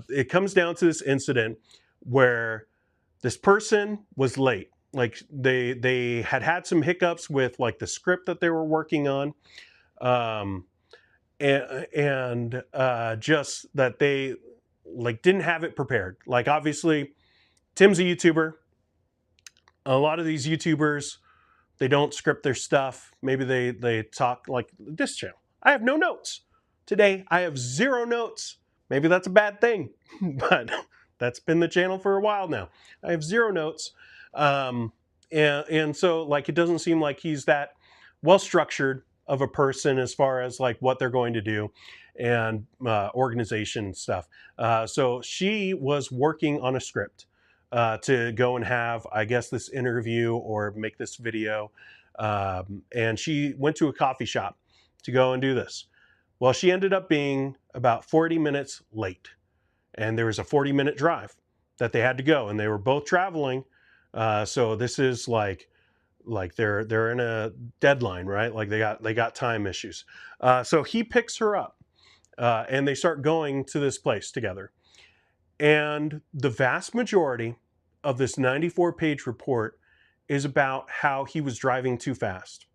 it comes down to this incident where this person was late. Like they had some hiccups with like the script that they were working on, and just that they like didn't have it prepared. Like obviously, Tim's a YouTuber. A lot of these YouTubers, they don't script their stuff. Maybe they talk like this channel. I have no notes. Today, I have 0 notes. Maybe that's a bad thing, but that's been the channel for a while now. I have 0 notes. And so, like, it doesn't seem like he's that well-structured of a person as far as, like, what they're going to do and organization and stuff. So she was working on a script to go and have, I guess, this interview or make this video. And she went to a coffee shop to go and do this. Well, she ended up being about 40 minutes late. And there was a 40-minute drive that they had to go. And they were both traveling. So this is like they're in a deadline, right? Like they got time issues. So he picks her up and they start going to this place together. And the vast majority of this 94-page report is about how he was driving too fast.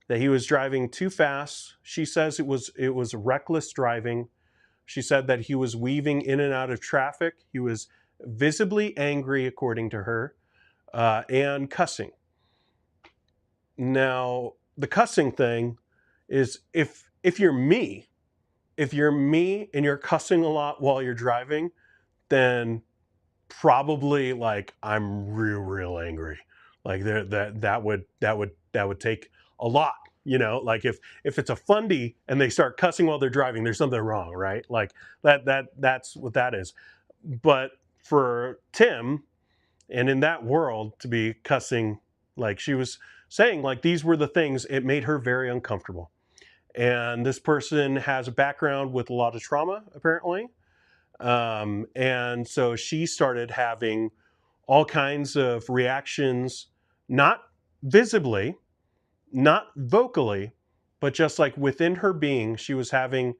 That he was driving too fast. She says it was reckless driving. She said that he was weaving in and out of traffic. He was visibly angry, according to her, and cussing. Now, the cussing thing is if you're me and you're cussing a lot while you're driving, then probably like I'm real angry. Like that would take a lot, you know. Like if it's a fundy and they start cussing while they're driving, there's something wrong, right? Like that's what that is. But for Tim, and in that world, to be cussing, like she was saying, like these were the things, it made her very uncomfortable. And this person has a background with a lot of trauma, apparently. And so she started having all kinds of reactions, not visibly, not vocally, but just like within her being, she was having,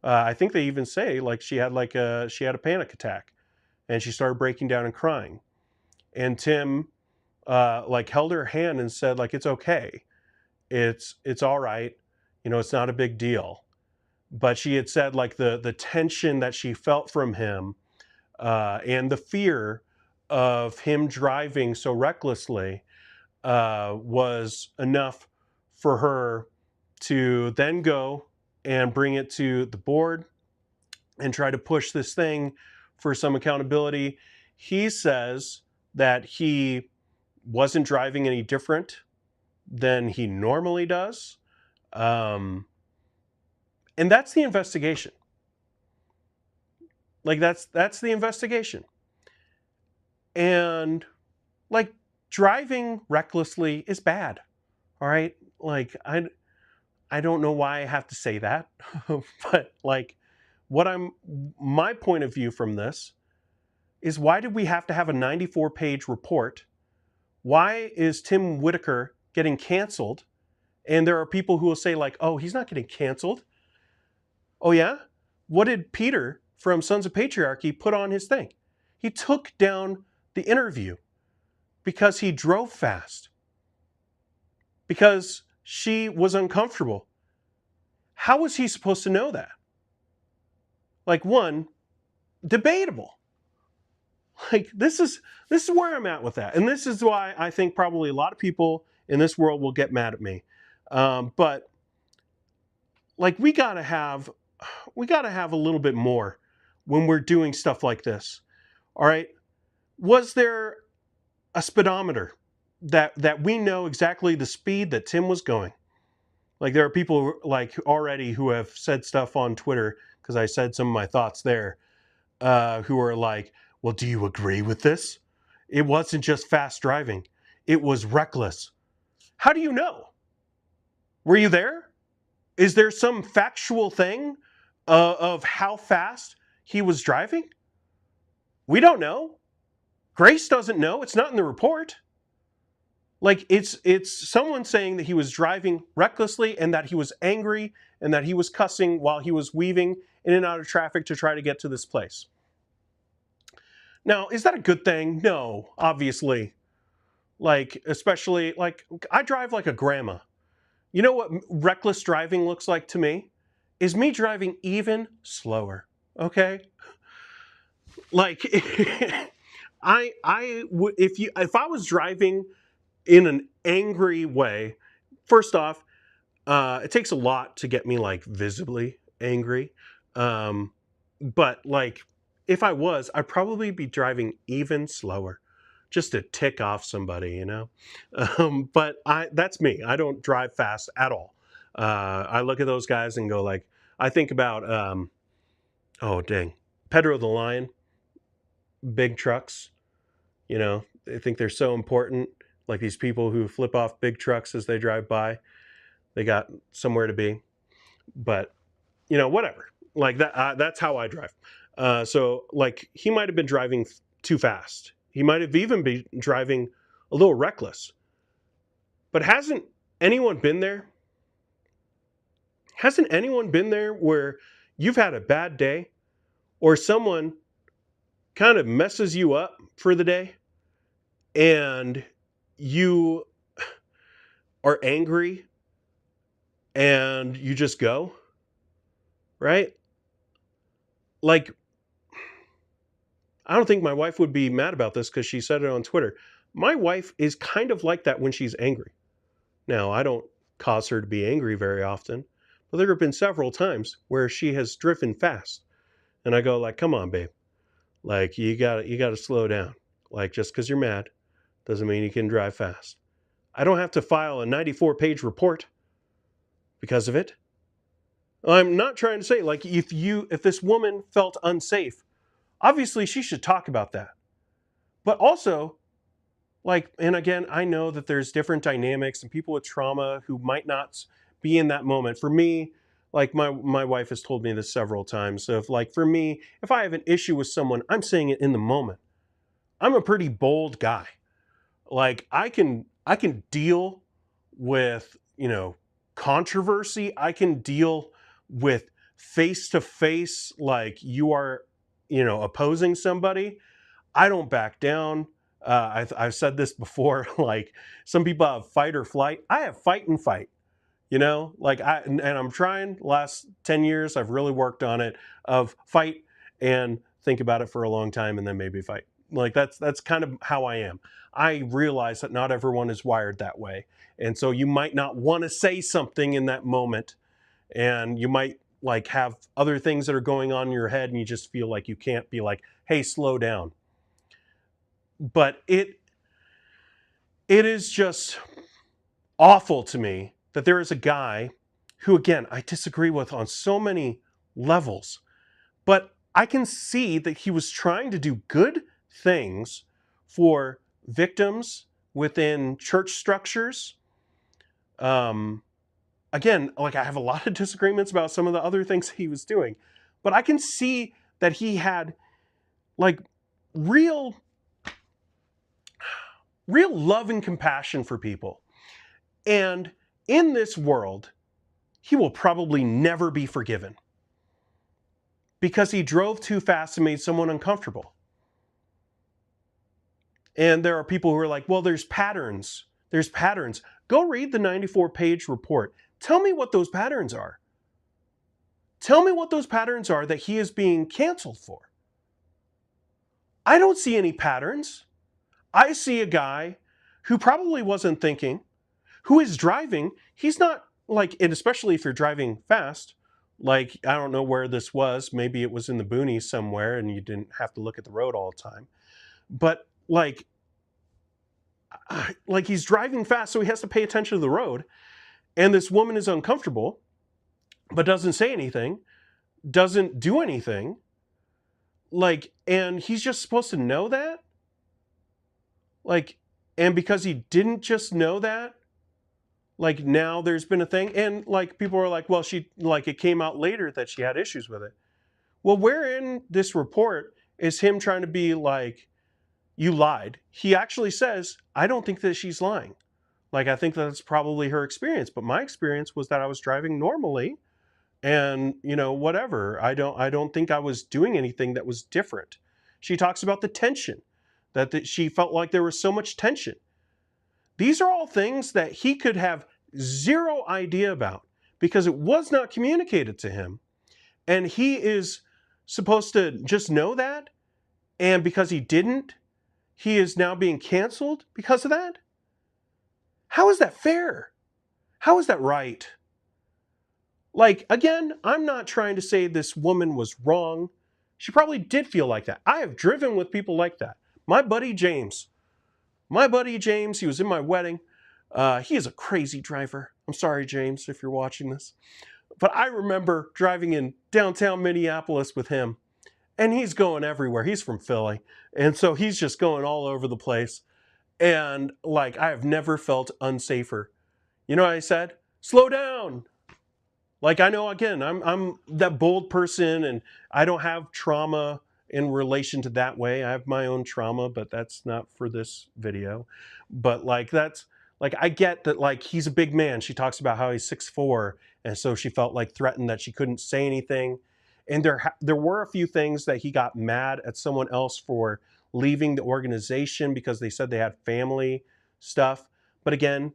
I think they even say like she had a panic attack and she started breaking down and crying. And Tim, like held her hand and said like, it's okay. It's all right. You know, it's not a big deal. But she had said like the tension that she felt from him and the fear of him driving so recklessly was enough for her to then go and bring it to the board and try to push this thing for some accountability. He says that he wasn't driving any different than he normally does. And that's the investigation. Like that's the investigation. And like driving recklessly is bad. All right? Like I don't know why I have to say that, but like my point of view from this is, why did we have to have a 94-page report? Why is Tim Whitaker getting canceled? And there are people who will say like, oh, he's not getting canceled. Oh yeah? What did Peter from Sons of Patriarchy put on his thing? He took down the interview because he drove fast. Because she was uncomfortable. How was he supposed to know that? Like, one, debatable. Like this is where I'm at with that. And this is why I think probably a lot of people in this world will get mad at me. But like we gotta have a little bit more when we're doing stuff like this. All right. Was there a speedometer that we know exactly the speed that Tim was going? Like there are people like already who have said stuff on Twitter, because I said some of my thoughts there, who are like, well, do you agree with this? It wasn't just fast driving. It was reckless. How do you know? Were you there? Is there some factual thing of how fast he was driving? We don't know. Grace doesn't know. It's not in the report. Like it's someone saying that he was driving recklessly and that he was angry and that he was cussing while he was weaving in and out of traffic to try to get to this place. Now, is that a good thing? No, obviously. Like, especially, like, I drive like a grandma. You know what reckless driving looks like to me? Is me driving even slower, okay? Like, if I was driving in an angry way, first off, it takes a lot to get me like visibly angry. Um, but like if I was, I'd probably be driving even slower just to tick off somebody, you know? But that's me. I don't drive fast at all. I look at those guys and go like, I think about, oh dang, Pedro the Lion, big trucks, you know, they think they're so important. Like these people who flip off big trucks as they drive by, they got somewhere to be. But you know, whatever. Like that. That's how I drive. So like he might have been driving too fast. He might have even been driving a little reckless. But hasn't anyone been there? Hasn't anyone been there where you've had a bad day or someone kind of messes you up for the day and you are angry and you just go, right? Like, I don't think my wife would be mad about this because she said it on Twitter. My wife is kind of like that when she's angry. Now, I don't cause her to be angry very often, but there have been several times where she has driven fast. And I go like, "Come on, babe. Like you got to slow down. Like just cuz you're mad doesn't mean you can drive fast." I don't have to file a 94-page report because of it. I'm not trying to say like if this woman felt unsafe, obviously she should talk about that. But also, like, and again, I know that there's different dynamics and people with trauma who might not be in that moment. For me, like my wife has told me this several times. So if like for me, if I have an issue with someone, I'm saying it in the moment. I'm a pretty bold guy. Like I can deal with, you know, controversy. I can deal with face to face like you are, you know, opposing somebody. I don't back down. I've said this before. Like some people have fight or flight. I have fight and fight. You know, like and I'm trying. Last 10 years, I've really worked on it. Of fight and think about it for a long time, and then maybe fight. Like that's kind of how I am. I realize that not everyone is wired that way, and so you might not want to say something in that moment, and you might like have other things that are going on in your head, and you just feel like you can't be like, "Hey, slow down." But it is just awful to me that there is a guy who, again, I disagree with on so many levels, but I can see that he was trying to do good things for victims within church structures. Again, like I have a lot of disagreements about some of the other things he was doing, but I can see that he had like real love and compassion for people. And in this world, he will probably never be forgiven because he drove too fast and made someone uncomfortable. And there are people who are like, well, there's patterns. There's patterns. Go read the 94-page report. Tell me what those patterns are. Tell me what those patterns are that he is being canceled for. I don't see any patterns. I see a guy who probably wasn't thinking, who is driving. He's not like, and especially if you're driving fast, like, I don't know where this was. Maybe it was in the boonies somewhere and you didn't have to look at the road all the time. But like he's driving fast, so he has to pay attention to the road. And this woman is uncomfortable, but doesn't say anything, doesn't do anything. Like, and he's just supposed to know that? Like, and because he didn't just know that, like now there's been a thing. And like people are like, well, she, like it came out later that she had issues with it. Well, where in this report is him trying to be like, you lied? He actually says, I don't think that she's lying. Like, I think that's probably her experience. But my experience was that I was driving normally and, you know, whatever. I don't think I was doing anything that was different. She talks about the tension, that she felt like there was so much tension. These are all things that he could have zero idea about because it was not communicated to him. And he is supposed to just know that. And because he didn't, he is now being canceled because of that? How is that fair? How is that right? Like, again, I'm not trying to say this woman was wrong. She probably did feel like that. I have driven with people like that. My buddy James, he was in my wedding. He is a crazy driver. I'm sorry, James, if you're watching this. But I remember driving in downtown Minneapolis with him, and he's going everywhere. He's from Philly. And so he's just going all over the place. And like, I have never felt unsafer. You know what I said? Slow down. Like, I know, again, I'm that bold person, and I don't have trauma in relation to that way. I have my own trauma, but that's not for this video. But like, that's like, I get that, like, he's a big man. She talks about how he's 6'4", and so she felt like threatened that she couldn't say anything. And there were a few things that he got mad at someone else for leaving the organization because they said they had family stuff. But again,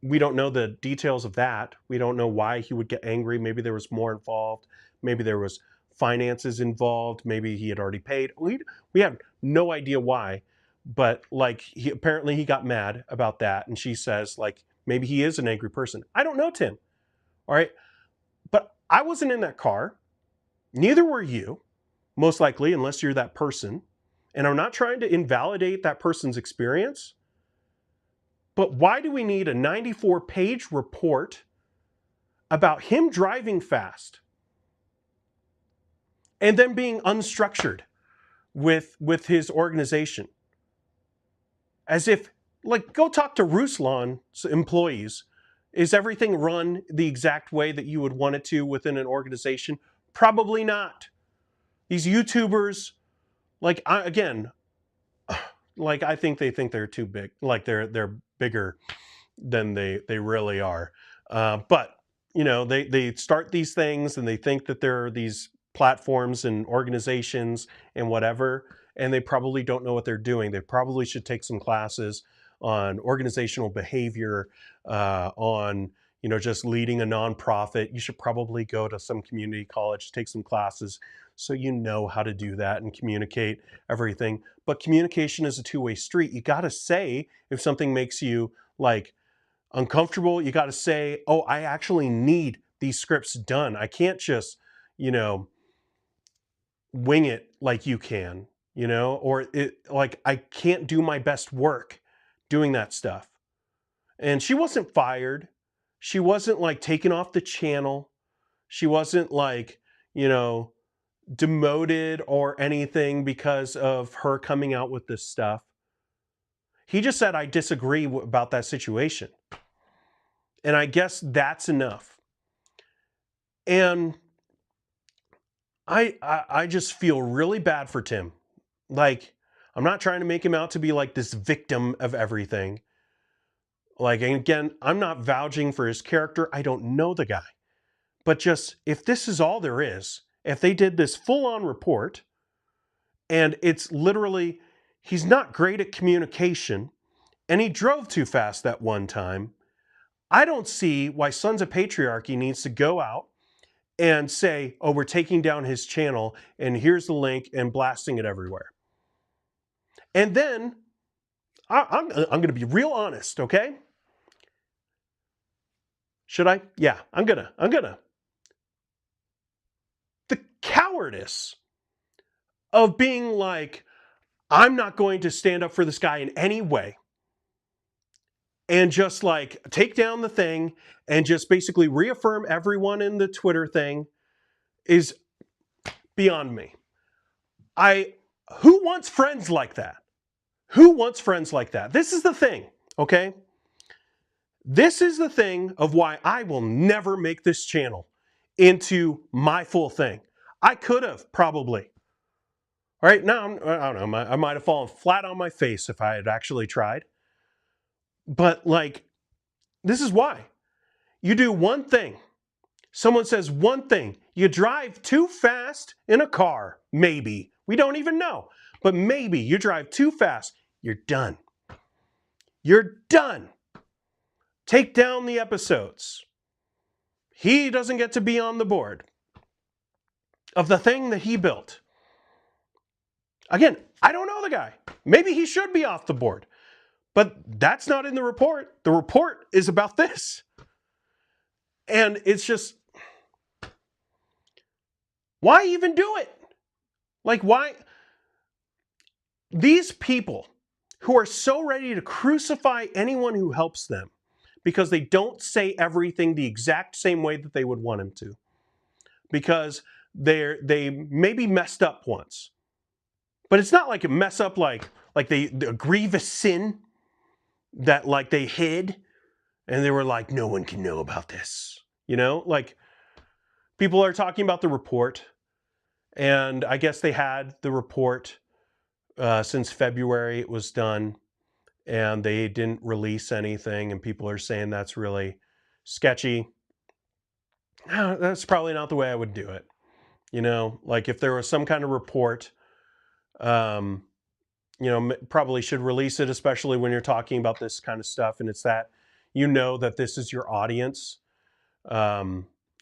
we don't know the details of that. We don't know why he would get angry. Maybe there was more involved. Maybe there was finances involved. Maybe he had already paid. We have no idea why. But like, apparently he got mad about that. And she says, like, maybe he is an angry person. I don't know, Tim. All right. But I wasn't in that car. Neither were you, most likely, unless you're that person. And I'm not trying to invalidate that person's experience. But why do we need a 94-page report about him driving fast and then being unstructured with his organization? As if, like, go talk to Ruslan's employees. Is everything run the exact way that you would want it to within an organization? Probably not. These YouTubers, like, again, like, I think they think they're too big. Like, they're bigger than they really are. But, you know, they start these things and they think that there are these platforms and organizations and whatever, and they probably don't know what they're doing. They probably should take some classes on organizational behavior, on, you know, just leading a nonprofit. You should probably go to some community college, take some classes so you know how to do that and communicate everything. But communication is a two-way street. You got to say if something makes you, like, uncomfortable. You got to say, oh, I actually need these scripts done. I can't just, you know, wing it like you can, you know, or like, I can't do my best work doing that stuff. And she wasn't fired. She wasn't, like, taken off the channel. She wasn't, like, you know, demoted or anything because of her coming out with this stuff. He just said, I disagree about that situation. And I guess that's enough. And I just feel really bad for Tim. Like, I'm not trying to make him out to be like this victim of everything. Like, and again, I'm not vouching for his character. I don't know the guy. But just, if this is all there is, if they did this full-on report, and it's literally, he's not great at communication, and he drove too fast that one time, I don't see why Sons of Patriarchy needs to go out and say, oh, we're taking down his channel, and here's the link, and blasting it everywhere. And then, I'm going to be real honest, okay? Should I? Yeah, I'm gonna. The cowardice of being like, I'm not going to stand up for this guy in any way, and just, like, take down the thing and just basically reaffirm everyone in the Twitter thing, is beyond me. Who wants friends like that? Who wants friends like that? This is the thing, okay? This is the thing of why I will never make this channel into my full thing. I could have, probably. All right, now, I don't know, I might have fallen flat on my face if I had actually tried. But, like, this is why. You do one thing. Someone says one thing. You drive too fast in a car, maybe. We don't even know. But maybe you drive too fast. You're done. You're done. Take down the episodes. He doesn't get to be on the board of the thing that he built. Again, I don't know the guy. Maybe he should be off the board. But that's not in the report. The report is about this. And it's just, why even do it? Like, why? These people who are so ready to crucify anyone who helps them because they don't say everything the exact same way that they would want him to. Because they maybe messed up once. But it's not like a mess up like a grievous sin that like they hid and they were like, no one can know about this. You know, like people are talking about the report, and I guess they had the report since February. It was done, and they didn't release anything, and people are saying that's really sketchy. That's probably not the way I would do it. You know, like if there was some kind of report, you know, probably should release it, especially when you're talking about this kind of stuff, and it's that you know that this is your audience.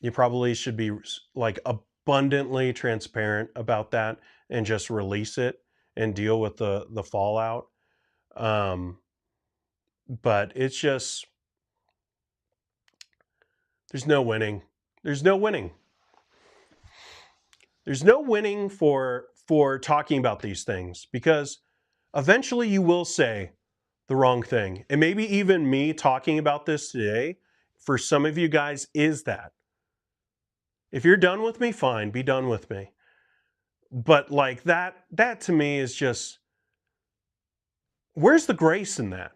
You probably should be like abundantly transparent about that and just release it and deal with the fallout. But it's just, there's no winning. There's no winning. There's no winning for talking about these things, because eventually you will say the wrong thing. And maybe even me talking about this today, for some of you guys, is that. If you're done with me, fine, be done with me. But like that to me is just, where's the grace in that?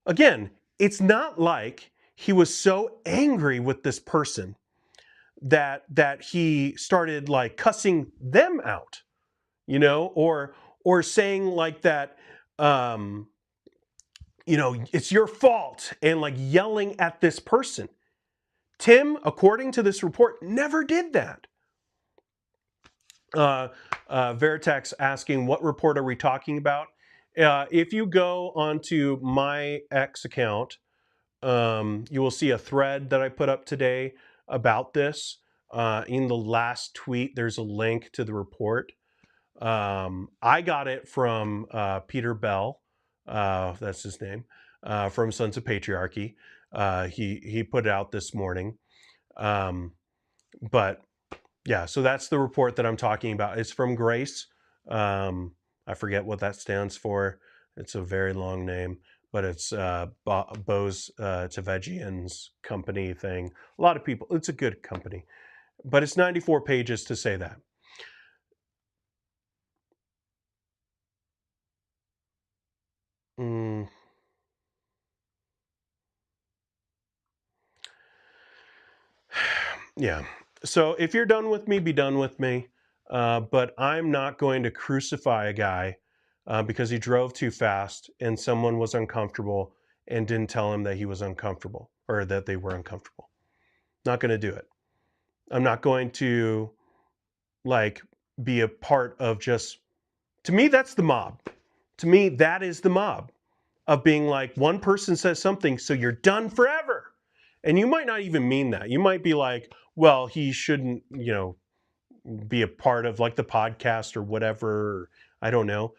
Again, it's not like he was so angry with this person that he started like cussing them out, you know, or saying like that, you know, it's your fault, and like yelling at this person. Tim, according to this report, never did that. Veritex asking, what report are we talking about? If you go onto my X account, you will see a thread that I put up today about this. In the last tweet, there's a link to the report. I got it from Peter Bell, that's his name, from Sons of Patriarchy. He put it out this morning. But yeah, so that's the report that I'm talking about. It's from Grace. I forget what that stands for. It's a very long name, but it's Bose Tvejian's company thing. A lot of people, it's a good company, but it's 94 pages to say that. Yeah. So if you're done with me, be done with me. But I'm not going to crucify a guy because he drove too fast and someone was uncomfortable and didn't tell him that he was uncomfortable or that they were uncomfortable. Not going to do it. I'm not going to like be a part of just, to me, that's the mob. To me, that is the mob of being like, one person says something, so you're done forever. And you might not even mean that. You might be like, well, he shouldn't, you know, be a part of like the podcast or whatever. I don't know.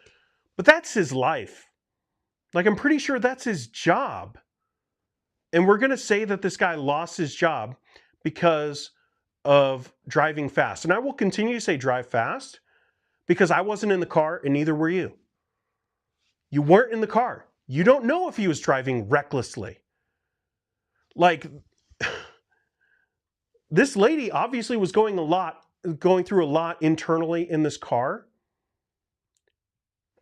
But that's his life. Like, I'm pretty sure that's his job. And we're going to say that this guy lost his job because of driving fast. And I will continue to say drive fast because I wasn't in the car and neither were you. You weren't in the car. You don't know if he was driving recklessly. Like, this lady obviously was going through a lot internally in this car.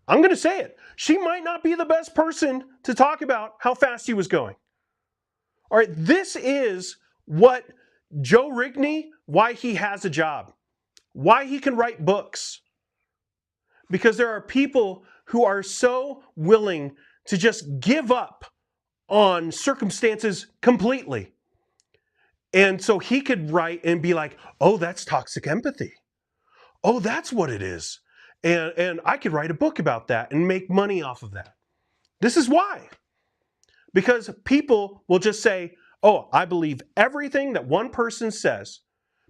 I'm going to say it. She might not be the best person to talk about how fast he was going. All right, this is what Joe Rigney, why he has a job, why he can write books. Because there are people who are so willing to just give up on circumstances completely. And so he could write and be like, oh, that's toxic empathy. Oh, that's what it is. And I could write a book about that and make money off of that. This is why. Because people will just say, oh, I believe everything that one person says.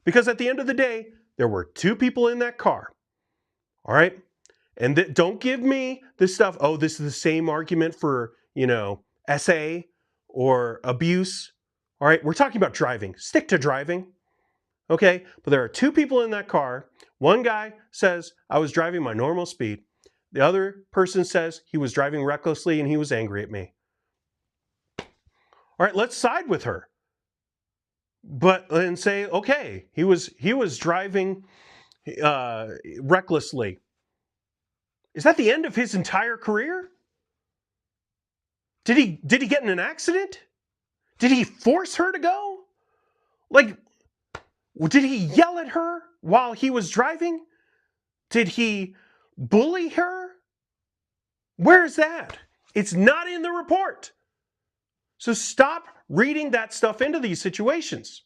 Because at the end of the day, there were two people in that car. All right? And don't give me this stuff, oh, this is the same argument for, SA or abuse. All right, we're talking about driving. Stick to driving. Okay, but there are two people in that car. One guy says, I was driving my normal speed. The other person says he was driving recklessly and he was angry at me. All right, let's side with her. And say, okay, he was driving recklessly. Is that the end of his entire career? Did he get in an accident? Did he force her to go? Like, did he yell at her while he was driving? Did he bully her? Where is that? It's not in the report. So stop reading that stuff into these situations.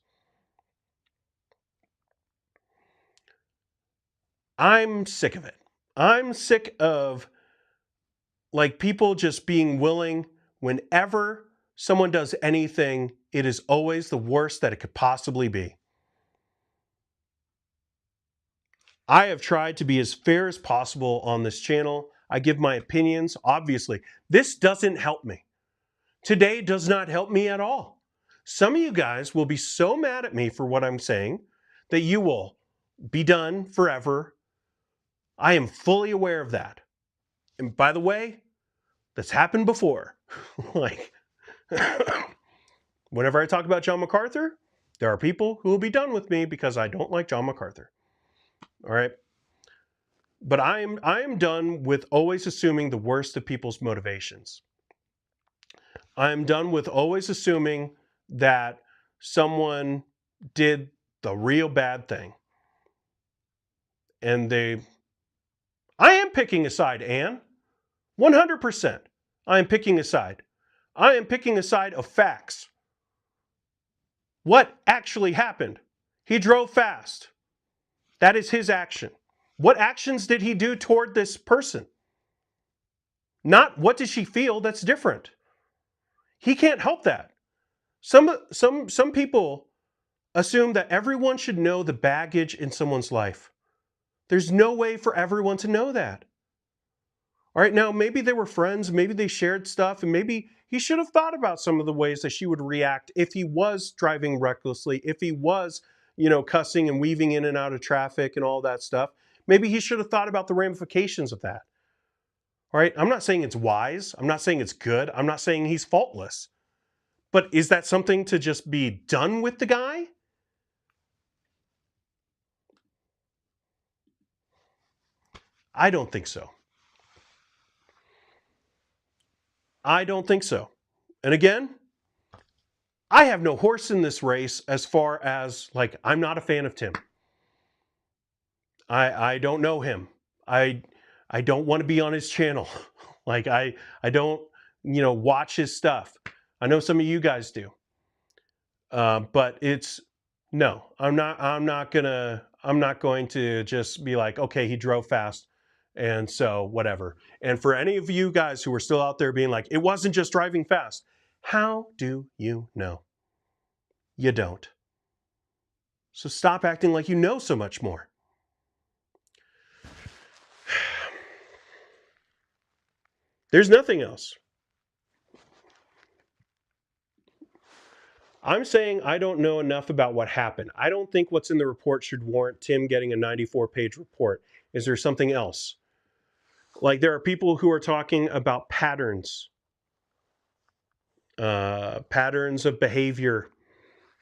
I'm sick of it. I'm sick of people just being willing, whenever someone does anything, it is always the worst that it could possibly be. I have tried to be as fair as possible on this channel. I give my opinions. Obviously, this doesn't help me. Today does not help me at all. Some of you guys will be so mad at me for what I'm saying that you will be done forever. I am fully aware of that. And by the way, that's happened before. Whenever I talk about John MacArthur, there are people who will be done with me because I don't like John MacArthur. All right? But I am done with always assuming the worst of people's motivations. I am done with always assuming that someone did the real bad thing. And I am picking a side, Anne. 100%. I am picking a side. I am picking a side of facts. What actually happened? He drove fast. That is his action. What actions did he do toward this person? Not what did she feel, that's different. He can't help that. Some people assume that everyone should know the baggage in someone's life. There's no way for everyone to know that. All right, now maybe they were friends, maybe they shared stuff, and maybe he should have thought about some of the ways that she would react if he was driving recklessly, if he was, cussing and weaving in and out of traffic and all that stuff. Maybe he should have thought about the ramifications of that. All right, I'm not saying it's wise. I'm not saying it's good. I'm not saying he's faultless. But is that something to just be done with the guy? I don't think so. I don't think so. And again, I have no horse in this race as far as, I'm not a fan of Tim. I don't know him. I don't want to be on his channel. I don't, watch his stuff. I know some of you guys do. But no, I'm not going to just be like, okay, he drove fast, and so whatever. And for any of you guys who are still out there being like, it wasn't just driving fast, how do you know? You don't. So stop acting like you know so much more. There's nothing else. I'm saying I don't know enough about what happened. I don't think what's in the report should warrant Tim getting a 94-page report. Is there something else? There are people who are talking about patterns. Patterns of behavior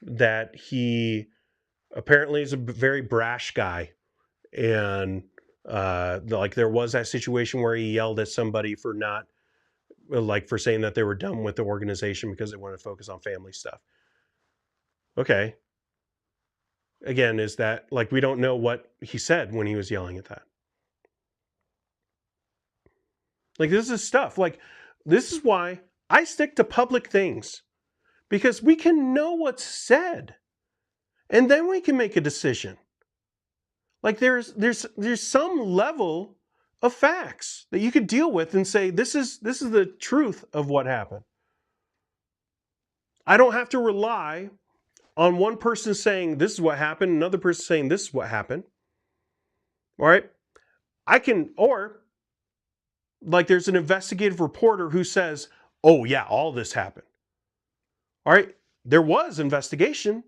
that he apparently is a very brash guy. And there was that situation where he yelled at somebody for not, for saying that they were done with the organization because they wanted to focus on family stuff. Okay. Again, is that, we don't know what he said when he was yelling at that. This is stuff. This is why I stick to public things, because we can know what's said, and then we can make a decision. There's some level of facts that you could deal with and say, this is the truth of what happened. I don't have to rely on one person saying this is what happened, another person saying this is what happened. All right? Or Like there's an investigative reporter who says, oh yeah, all this happened. All right, there was investigation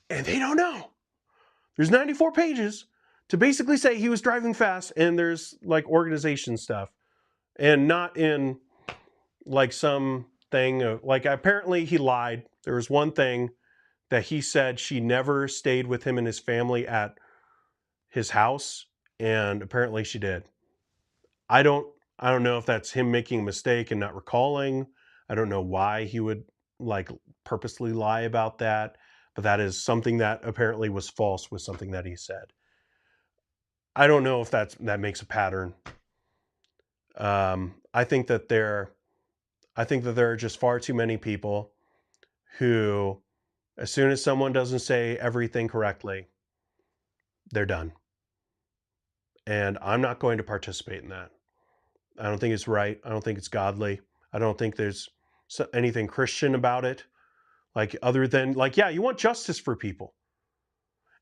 and they don't know. There's 94 pages to basically say he was driving fast, and there's like organization stuff, and not in like some thing of, like apparently he lied. There was one thing that he said she never stayed with him and his family at his house, and apparently she did. I don't know if that's him making a mistake and not recalling. I don't know why he would like purposely lie about that, but that is something that apparently was false with something that he said. I don't know if that makes a pattern. I think that there are just far too many people who, as soon as someone doesn't say everything correctly, they're done. And I'm not going to participate in that. I don't think it's right. I don't think it's godly. I don't think there's anything Christian about it. Like, other than, like, yeah, you want justice for people.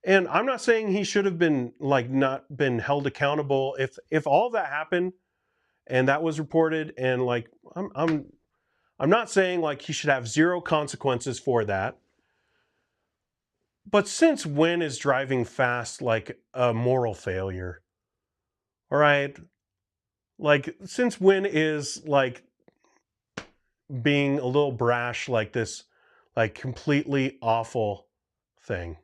And I'm not saying he should have been, like, not been held accountable. If all that happened and that was reported, and like, I'm not saying like he should have zero consequences for that. But since when is driving fast like a moral failure? All right. Like, since when is like being a little brash like this, like completely awful thing?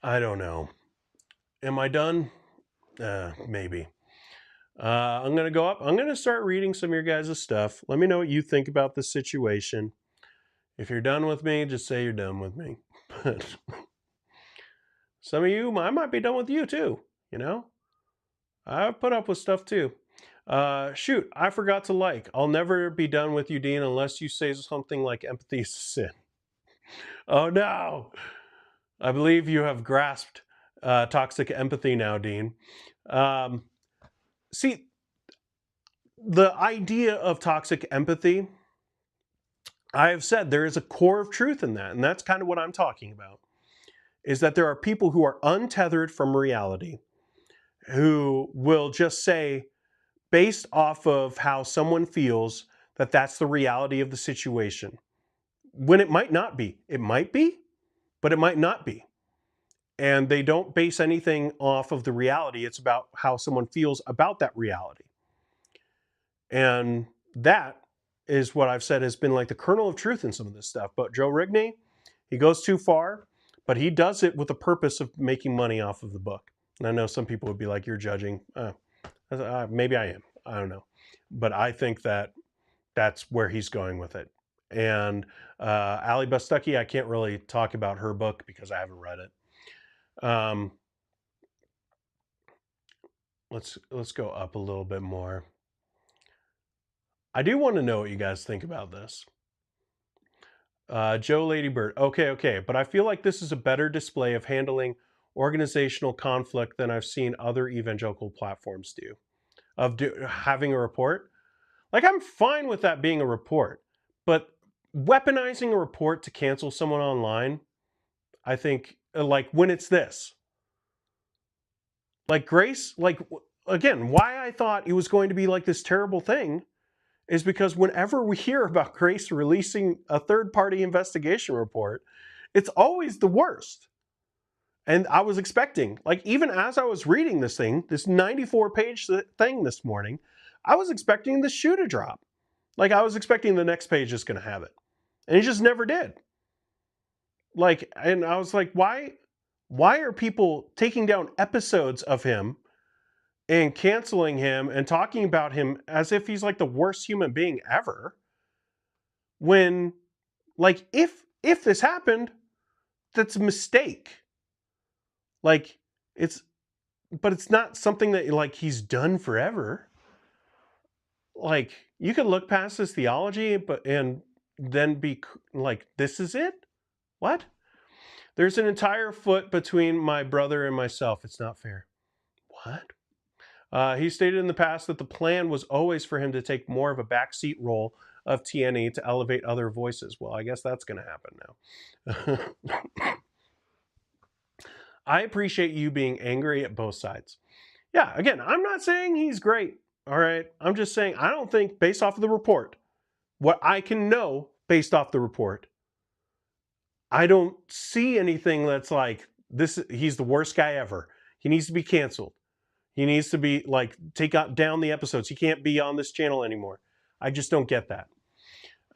I don't know. Am I done? Maybe. I'm going to go up. I'm going to start reading some of your guys' stuff. Let me know what you think about this situation. If you're done with me, just say you're done with me. But some of you, I might be done with you too, you know? I put up with stuff too. Shoot, I forgot to like. I'll never be done with you, Dean, unless you say something like empathy is a sin. Oh no! I believe you have grasped toxic empathy now, Dean. See, the idea of toxic empathy, I have said there is a core of truth in that, and that's kind of what I'm talking about, is that there are people who are untethered from reality, who will just say, based off of how someone feels, that that's the reality of the situation. When it might not be. It might be, but it might not be. And they don't base anything off of the reality. It's about how someone feels about that reality. And that is what I've said has been like the kernel of truth in some of this stuff. But Joe Rigney, he goes too far, but he does it with the purpose of making money off of the book. And I know some people would be like, you're judging. Maybe I am. I don't know. But I think that that's where he's going with it. And Ali Bustucky, I can't really talk about her book because I haven't read it. Let's go up a little bit more. I do want to know what you guys think about this. Joe Ladybird. Okay. But I feel like this is a better display of handling organizational conflict than I've seen other evangelical platforms do. Of having a report. Like, I'm fine with that being a report. But weaponizing a report to cancel someone online, I think, like, when it's this. Like, Grace, like, again, why I thought it was going to be like this terrible thing is because whenever we hear about Grace releasing a third-party investigation report, it's always the worst. And I was expecting, like, even as I was reading this thing, this 94-page thing this morning, I was expecting the shoe to drop. Like, I was expecting the next page is going to have it. And he just never did. Like, and I was like, why are people taking down episodes of him and canceling him and talking about him as if he's like the worst human being ever? When, like, if this happened, that's a mistake. Like, but it's not something that like he's done forever. Like, you could look past his theology, and then be like, this is it? What? There's an entire foot between my brother and myself. It's not fair. What? He stated in the past that the plan was always for him to take more of a backseat role of TNE to elevate other voices. Well, I guess that's going to happen now. I appreciate you being angry at both sides. Yeah, again, I'm not saying he's great. All right. I'm just saying, I don't think, based off of the report, what I can know based off the report, I don't see anything that's like, this, he's the worst guy ever. He needs to be canceled. He needs to be like, take out down the episodes. He can't be on this channel anymore. I just don't get that.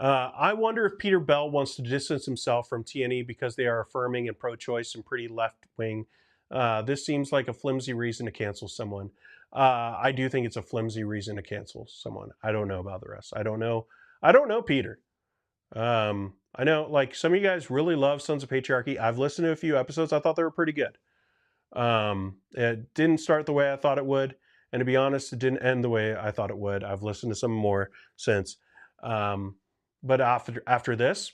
I wonder if Peter Bell wants to distance himself from TNE because they are affirming and pro-choice and pretty left-wing. This seems like a flimsy reason to cancel someone. I do think it's a flimsy reason to cancel someone. I don't know about the rest. I don't know. I don't know Peter. I know, like, some of you guys really love Sons of Patriarchy. I've listened to a few episodes. I thought they were pretty good. It didn't start the way I thought it would, and to be honest, it didn't end the way I thought it would. I've listened to some more since. But after this,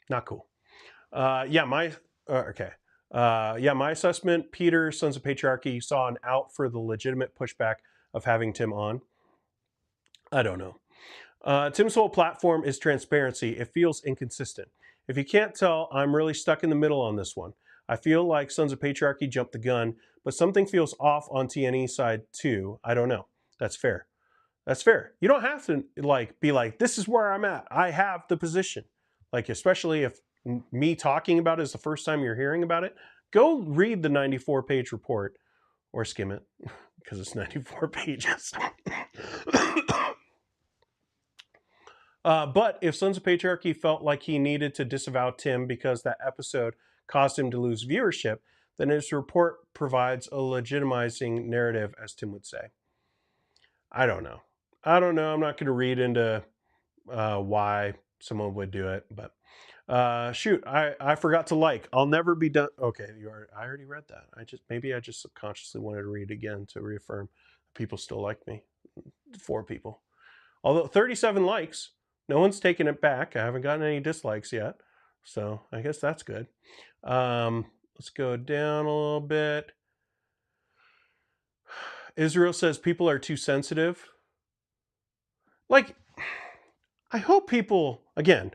not cool. My assessment: Peter, Sons of Patriarchy, saw an out for the legitimate pushback of having Tim on. I don't know. Tim's whole platform is transparency. It feels inconsistent. If you can't tell, I'm really stuck in the middle on this one. I feel like Sons of Patriarchy jumped the gun, but something feels off on TNE side too. I don't know. That's fair. That's fair. You don't have to like be like, this is where I'm at. I have the position. Like, especially if me talking about it is the first time you're hearing about it, go read the 94-page report or skim it because it's 94 pages. But if Sons of Patriarchy felt like he needed to disavow Tim because that episode caused him to lose viewership, then his report provides a legitimizing narrative, as Tim would say. I don't know. I'm not going to read into why someone would do it, but shoot, I forgot to like. I'll never be done. Okay, I already read that. Maybe I just subconsciously wanted to read it again to reaffirm people still like me. 4 people. Although 37 likes, no one's taken it back. I haven't gotten any dislikes yet, so I guess that's good. Let's go down a little bit. Israel says people are too sensitive. Like, I hope people, again,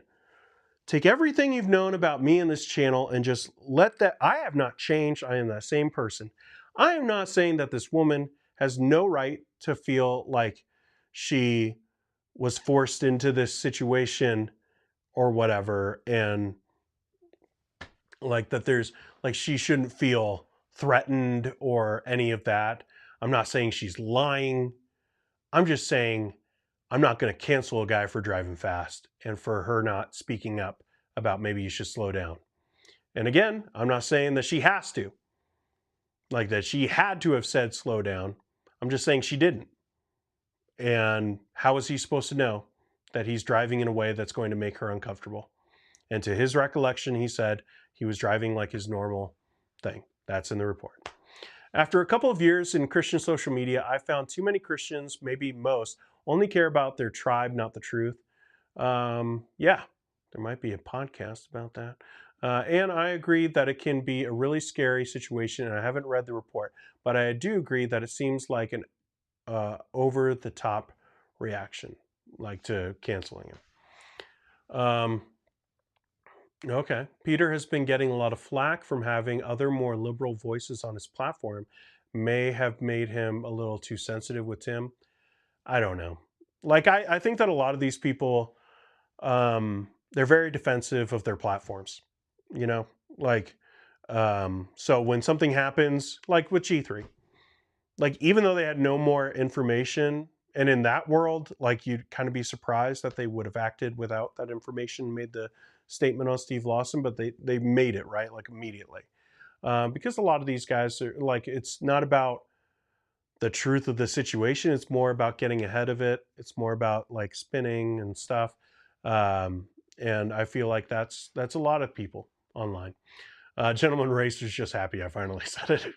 take everything you've known about me and this channel and just let that. I have not changed. I am that same person. I am not saying that this woman has no right to feel like she was forced into this situation or whatever, and like that there's like she shouldn't feel threatened or any of that. I'm not saying she's lying. I'm just saying I'm not going to cancel a guy for driving fast and for her not speaking up about maybe you should slow down. And again, I'm not saying that she has to, like that she had to have said slow down. I'm just saying she didn't. And how is he supposed to know that he's driving in a way that's going to make her uncomfortable? And to his recollection, he said he was driving like his normal thing. That's in the report. After a couple of years in Christian social media, I found too many Christians, maybe most, only care about their tribe, not the truth. Yeah, there might be a podcast about that. And I agree that it can be a really scary situation, and I haven't read the report, but I do agree that it seems like an over-the-top reaction, like to canceling him. Okay. Peter has been getting a lot of flack from having other more liberal voices on his platform. May have made him a little too sensitive with Tim. I don't know. Like, I think that a lot of these people, they're very defensive of their platforms, you know, like, so when something happens, like with G3, like, even though they had no more information, and in that world, like, you'd kind of be surprised that they would have acted without that information, made the statement on Steve Lawson, but they made it, right, like, immediately. Because a lot of these guys are like, it's not about the truth of the situation. It's more about getting ahead of it. It's more about like spinning and stuff. And I feel like that's a lot of people online. Gentleman Racer's just happy I finally said it.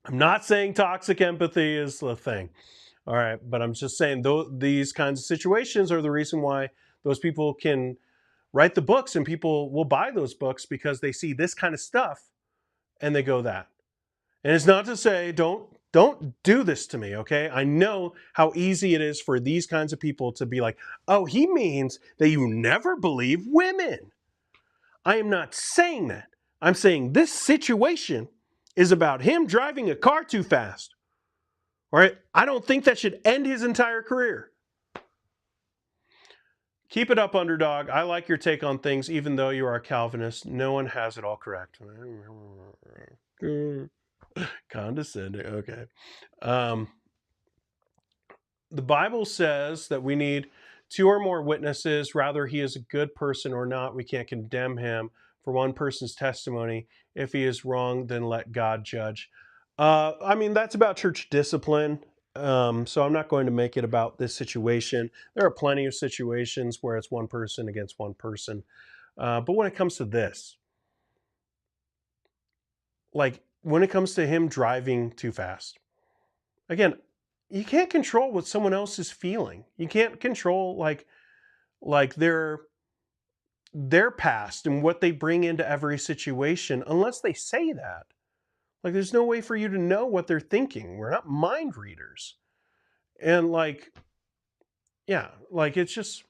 I'm not saying toxic empathy is the thing. All right. But I'm just saying these kinds of situations are the reason why those people can write the books, and people will buy those books because they see this kind of stuff and they go that. And it's not to say don't do this to me, okay? I know how easy it is for these kinds of people to be like, oh, he means that you never believe women. I am not saying that. I'm saying this situation is about him driving a car too fast. All right? I don't think that should end his entire career. Keep it up, Underdog. I like your take on things, even though you are a Calvinist. No one has it all correct. Condescending. Okay. The Bible says that we need 2 or more witnesses. Rather he is a good person or not, we can't condemn him for one person's testimony. If he is wrong, then let God judge. I mean, that's about church discipline. So I'm not going to make it about this situation. There are plenty of situations where it's one person against one person. But when it comes to this, like when it comes to him driving too fast, again, you can't control what someone else is feeling. You can't control like their past and what they bring into every situation unless they say that. Like there's no way for you to know what they're thinking. We're not mind readers. And like, yeah, like it's just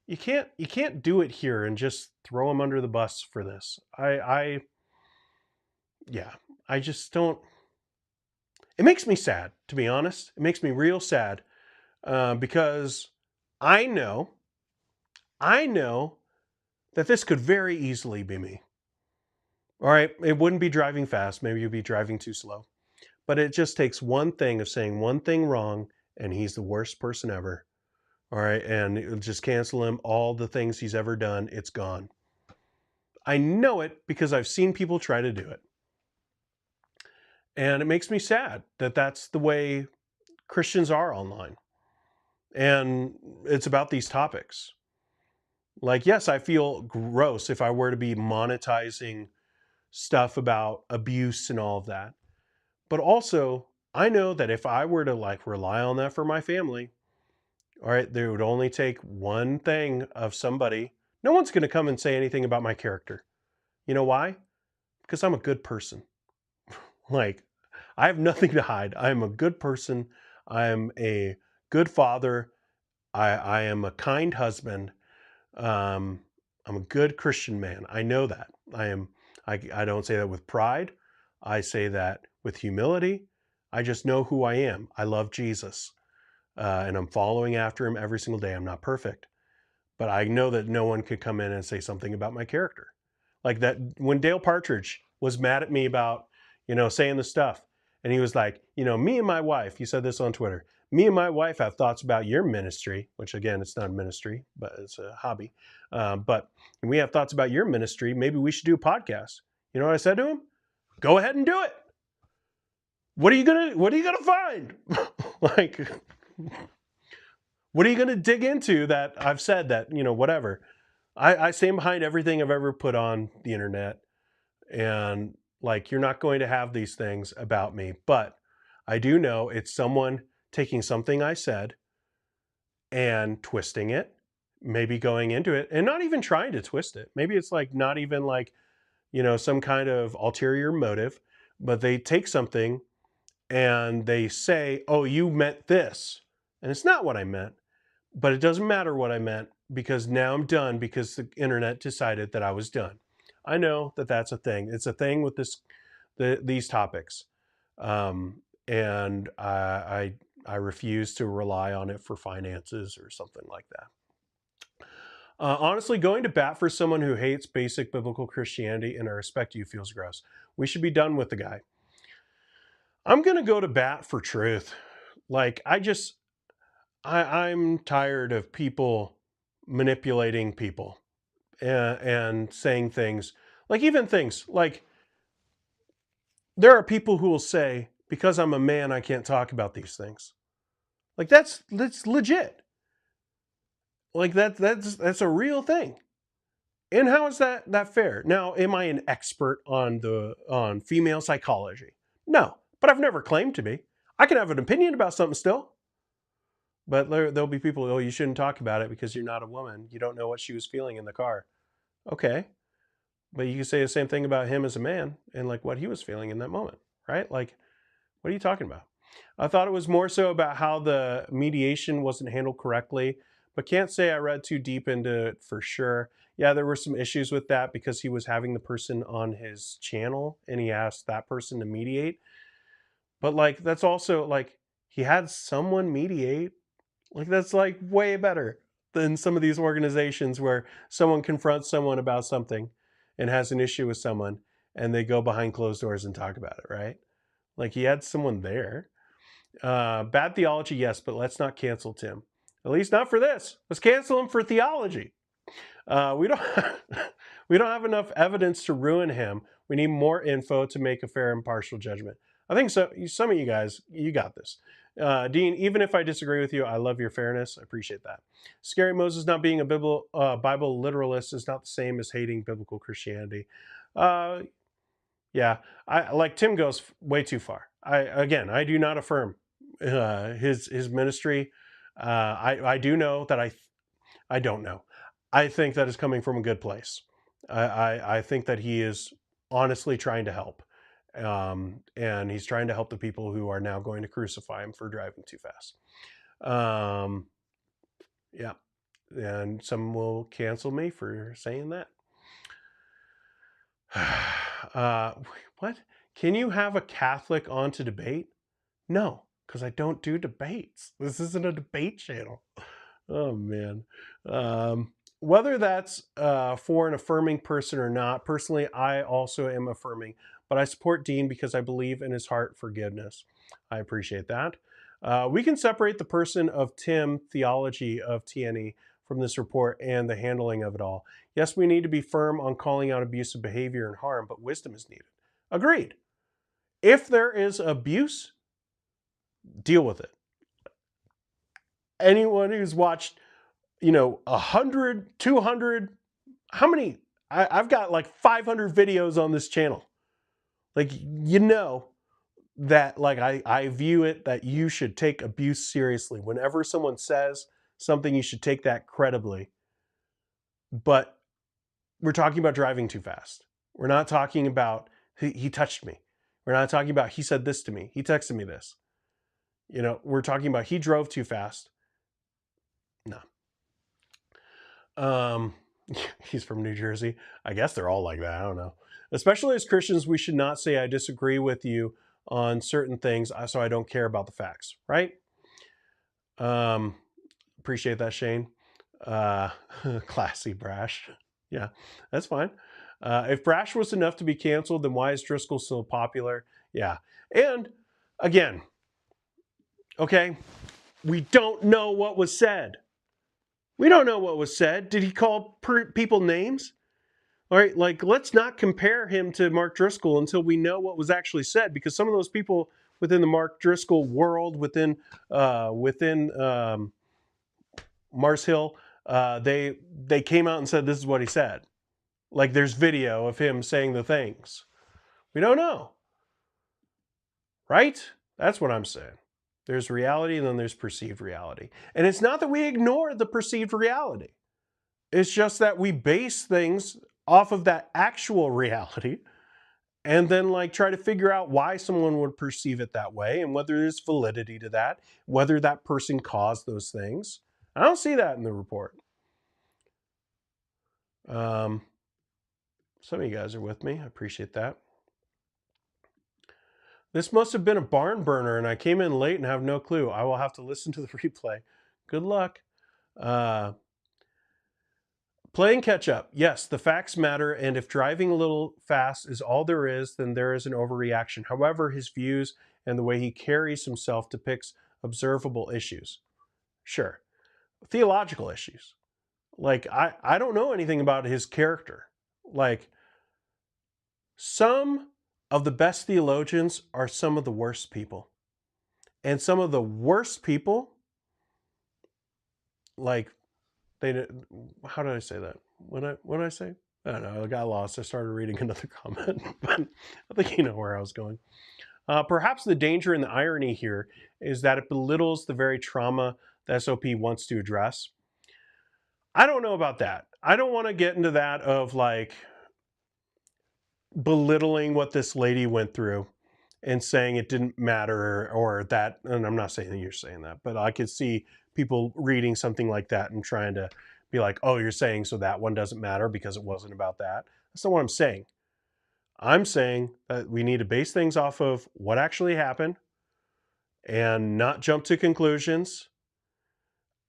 you can't do it here and just throw them under the bus for this. I just don't. It makes me sad, to be honest. It makes me real sad because I know that this could very easily be me. All right, it wouldn't be driving fast. Maybe you'd be driving too slow. But it just takes one thing of saying one thing wrong, and he's the worst person ever. All right, and it'll just cancel him. All the things he's ever done, it's gone. I know it because I've seen people try to do it. And it makes me sad that that's the way Christians are online. And it's about these topics. Like, yes, I feel gross if I were to be monetizing stuff about abuse and all of that. But also, I know that if I were to like rely on that for my family, all right, there would only take one thing of somebody. No one's going to come and say anything about my character. You know why? Because I'm a good person. Like, I have nothing to hide. I am a good person. I am a good father. I am a kind husband. I'm a good Christian man. I know that. I don't say that with pride. I say that with humility. I just know who I am. I love Jesus. And I'm following after him every single day. I'm not perfect. But I know that no one could come in and say something about my character. Like that when Dale Partridge was mad at me about, saying the stuff. And he was like, me and my wife, he said this on Twitter, me and my wife have thoughts about your ministry, which again, it's not a ministry, but it's a hobby. But we have thoughts about your ministry. Maybe we should do a podcast. You know what I said to him? Go ahead and do it. What are you gonna find? Like, what are you gonna dig into that I've said that, whatever. I stand behind everything I've ever put on the internet. And like, you're not going to have these things about me, but I do know it's someone taking something I said and twisting it, maybe going into it and not even trying to twist it. Maybe it's like not even like, some kind of ulterior motive, but they take something and they say, oh, you meant this. And it's not what I meant, but it doesn't matter what I meant because now I'm done because the internet decided that I was done. I know that that's a thing. It's a thing with these topics. And I refuse to rely on it for finances or something like that. Honestly, going to bat for someone who hates basic biblical Christianity, and I respect you, feels gross. We should be done with the guy. I'm going to go to bat for truth. Like, I'm tired of people manipulating people and saying things. Like, even things like, there are people who will say, because I'm a man, I can't talk about these things. Like, that's legit. Like, that's a real thing. And how is that fair? Now, am I an expert on female psychology? No, but I've never claimed to be. I can have an opinion about something still. But there'll be people, oh, you shouldn't talk about it because you're not a woman. You don't know what she was feeling in the car. Okay. But you can say the same thing about him as a man and like what he was feeling in that moment, right? Like, what are you talking about? I thought it was more so about how the mediation wasn't handled correctly, but can't say I read too deep into it for sure. Yeah, there were some issues with that because he was having the person on his channel and he asked that person to mediate. But like, that's also like, he had someone mediate. Like, that's like way better than some of these organizations where someone confronts someone about something and has an issue with someone and they go behind closed doors and talk about it, right? Like, he had someone there. Bad theology, yes, but let's not cancel Tim. At least not for this. Let's cancel him for theology. We don't we don't have enough evidence to ruin him. We need more info to make a fair and impartial judgment. I think so. Some of you guys, you got this. Dean, even if I disagree with you, I love your fairness. I appreciate that. Scary Moses not being a Bible literalist is not the same as hating biblical Christianity. Yeah, I like Tim goes way too far. I do not affirm his ministry. I do know that I don't know. I think that is coming from a good place. I think that he is honestly trying to help. And he's trying to help the people who are now going to crucify him for driving too fast. Yeah. And some will cancel me for saying that. What? Can you have a Catholic on to debate? No, because I don't do debates. This isn't a debate channel. Oh, man. Whether that's for an affirming person or not, personally, I also am affirming, but I support Dean because I believe in his heart forgiveness. I appreciate that. We can separate the person of Tim theology of TNE from this report and the handling of it all. Yes, we need to be firm on calling out abusive behavior and harm, but wisdom is needed. Agreed. If there is abuse, deal with it. Anyone who's watched 100, 200, how many? I've got like 500 videos on this channel. Like, that like I view it that you should take abuse seriously. Whenever someone says something, you should take that credibly. But we're talking about driving too fast. We're not talking about he touched me. We're not talking about he said this to me. He texted me this. We're talking about he drove too fast. No. He's from New Jersey. I guess they're all like that. I don't know. Especially as Christians, we should not say I disagree with you on certain things, so I don't care about the facts, right? Appreciate that, Shane. Classy Brash. Yeah, that's fine. If Brash was enough to be canceled, then why is Driscoll still popular? Yeah. And again, okay, we don't know what was said. We don't know what was said. Did he call people names? All right, like, let's not compare him to Mark Driscoll until we know what was actually said, because some of those people within the Mark Driscoll world, within Mars Hill, they came out and said this is what he said. Like, there's video of him saying the things. We don't know. Right? That's what I'm saying. There's reality and then there's perceived reality. And it's not that we ignore the perceived reality. It's just that we base things off of that actual reality and then like try to figure out why someone would perceive it that way and whether there's validity to that, whether that person caused those things. I don't see that in the report. Some of you guys are with me. I appreciate that. This must have been a barn burner and I came in late and have no clue. I will have to listen to the replay. Good luck. Playing catch up. Yes, the facts matter, and if driving a little fast is all there is, then there is an overreaction. However, his views and the way he carries himself depicts observable issues. Sure. Theological issues. Like, I don't know anything about his character. Like, some of the best theologians are some of the worst people. And some of the worst people, like, how did I say that? What did I say? I don't know. I got lost. I started reading another comment, but I think you know where I was going. Perhaps the danger and the irony here is that it belittles the very trauma the SOP wants to address. I don't know about that. I don't want to get into that of like belittling what this lady went through and saying it didn't matter or that, and I'm not saying that you're saying that, but I could see people reading something like that and trying to be like, oh, you're saying so that one doesn't matter because it wasn't about that. That's not what I'm saying. I'm saying that we need to base things off of what actually happened and not jump to conclusions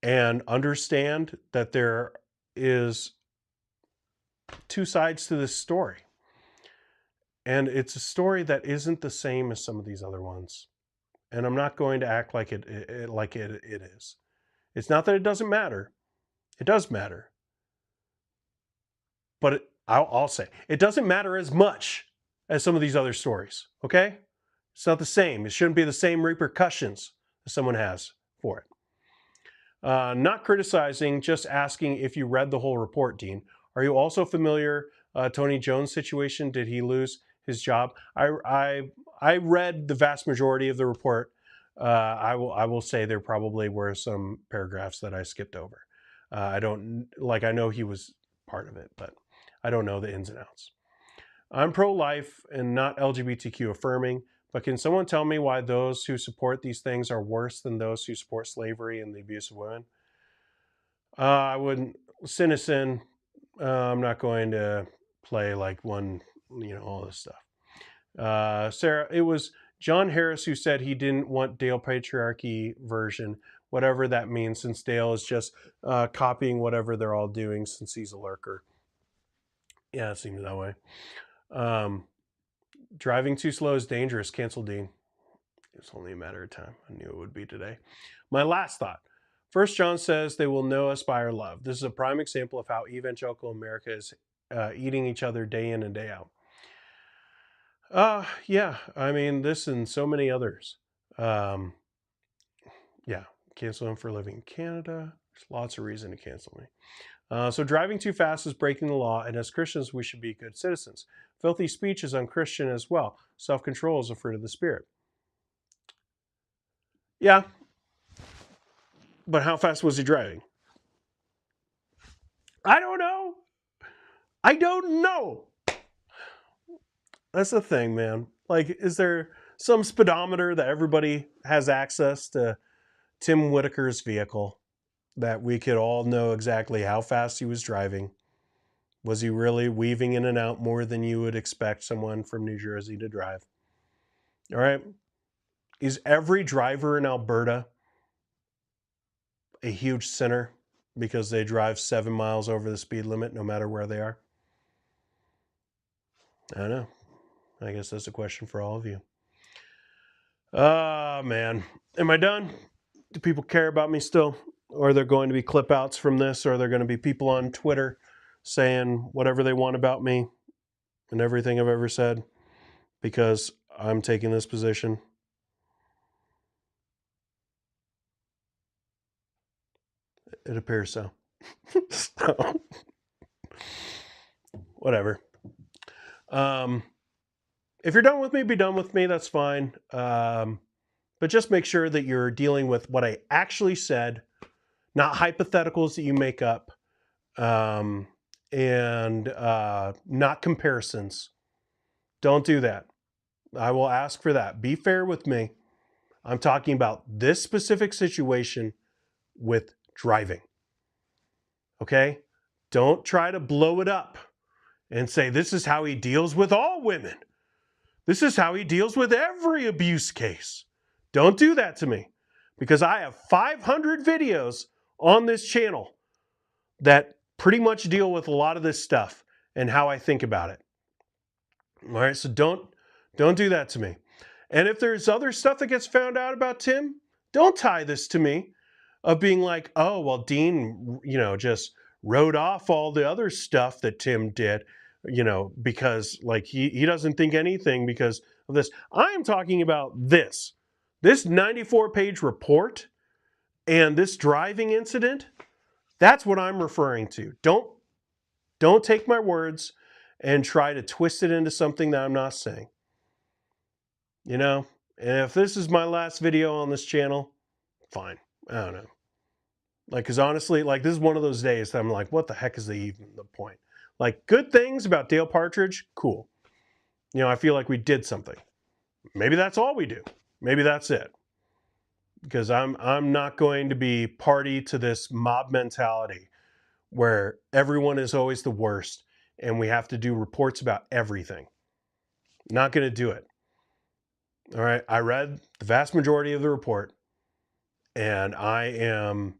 and understand that there is two sides to this story. And it's a story that isn't the same as some of these other ones. And I'm not going to act like it is. It's not that it doesn't matter. It does matter. But I'll say, it doesn't matter as much as some of these other stories, okay? It's not the same. It shouldn't be the same repercussions that someone has for it. Not criticizing, just asking if you read the whole report, Dean. Are you also familiar, Tony Jones' situation? Did he lose his job? I read the vast majority of the report. I will say there probably were some paragraphs that I skipped over. I know he was part of it, but I don't know the ins and outs. I'm pro-life and not LGBTQ affirming, but can someone tell me why those who support these things are worse than those who support slavery and the abuse of women? I wouldn't. Sin is sin. I'm not going to play like one, all this stuff. Sarah, it was John Harris who said he didn't want Dale Patriarchy version, whatever that means, since Dale is just copying whatever they're all doing since he's a lurker. Yeah, it seems that way. Driving too slow is dangerous. Cancel Dean. It's only a matter of time. I knew it would be today. My last thought. 1 John says they will know us by our love. This is a prime example of how evangelical America is eating each other day in and day out. Yeah, I mean, this and so many others. Yeah, cancel him for living in Canada. There's lots of reason to cancel me. So driving too fast is breaking the law, and as Christians, we should be good citizens. Filthy speech is unchristian as well. Self-control is a fruit of the Spirit. Yeah, but how fast was he driving? I don't know. I don't know. That's the thing, man. Like, is there some speedometer that everybody has access to Tim Whitaker's vehicle that we could all know exactly how fast he was driving? Was he really weaving in and out more than you would expect someone from New Jersey to drive? All right. Is every driver in Alberta a huge sinner because they drive 7 miles over the speed limit no matter where they are? I don't know. I guess that's a question for all of you. Man. Am I done? Do people care about me still? Or are there going to be clip outs from this? Or are there going to be people on Twitter saying whatever they want about me and everything I've ever said because I'm taking this position? It appears so. So, whatever. If you're done with me, be done with me. That's fine. But just make sure that you're dealing with what I actually said, not hypotheticals that you make up, and not comparisons. Don't do that. I will ask for that. Be fair with me. I'm talking about this specific situation with driving. Okay? Don't try to blow it up and say, this is how he deals with all women. This is how he deals with every abuse case. Don't do that to me, because I have 500 videos on this channel that pretty much deal with a lot of this stuff and how I think about it. All right, so don't do that to me. And if there's other stuff that gets found out about Tim, don't tie this to me of being like, oh, well, Dean, just wrote off all the other stuff that Tim did, because like he doesn't think anything because of this. I'm talking about this 94-page report and this driving incident. That's what I'm referring to. Don't take my words and try to twist it into something that I'm not saying. And if this is my last video on this channel, fine. I don't know. Because honestly, this is one of those days that I'm like, what the heck is even the point? Good things about Dale Partridge, cool. I feel like we did something. Maybe that's all we do. Maybe that's it. because I'm not going to be party to this mob mentality where everyone is always the worst and we have to do reports about everything. Not going to do it. All right. I read the vast majority of the report and I am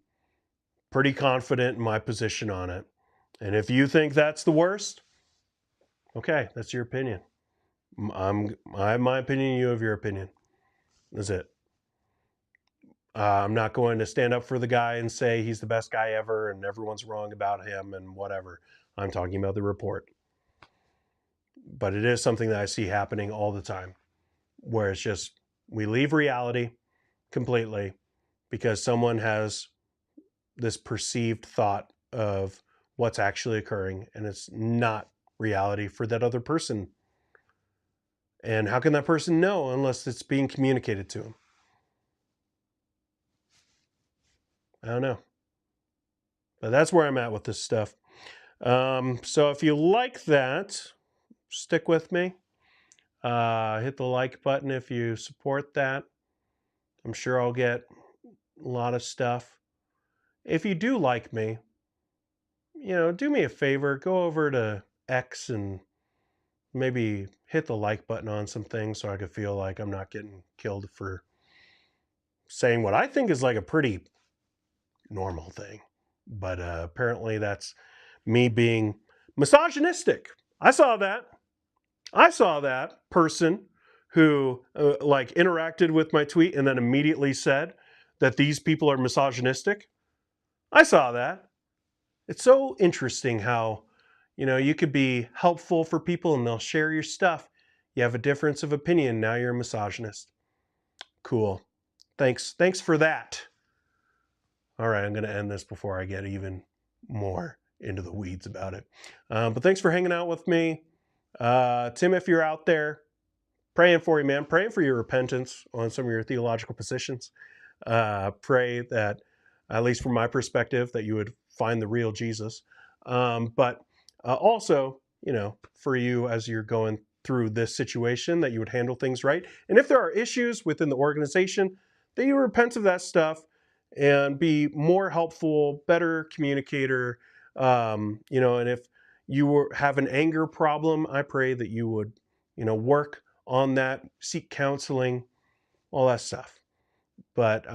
pretty confident in my position on it. And if you think that's the worst, okay, that's your opinion. I have my opinion, you have your opinion. That's it. I'm not going to stand up for the guy and say he's the best guy ever and everyone's wrong about him and whatever. I'm talking about the report. But it is something that I see happening all the time, where it's just we leave reality completely because someone has this perceived thought of what's actually occurring, and it's not reality for that other person. And how can that person know unless it's being communicated to them? I don't know. But that's where I'm at with this stuff. So if you like that, stick with me. Hit the like button if you support that. I'm sure I'll get a lot of stuff. If you do like me, do me a favor, go over to X and maybe hit the like button on some things so I could feel like I'm not getting killed for saying what I think is like a pretty normal thing. But apparently that's me being misogynistic. I saw that person who like interacted with my tweet and then immediately said that these people are misogynistic. I saw that. It's so interesting how, you could be helpful for people and they'll share your stuff. You have a difference of opinion. Now you're a misogynist. Cool. Thanks for that. All right, I'm going to end this before I get even more into the weeds about it. But thanks for hanging out with me. Tim, if you're out there, praying for you, man. Praying for your repentance on some of your theological positions. Pray that, at least from my perspective, that you would find the real Jesus. But also, for you as you're going through this situation, that you would handle things right. And if there are issues within the organization, that you repent of that stuff and be more helpful, better communicator. And if you have an anger problem, I pray that you would, work on that, seek counseling, all that stuff. But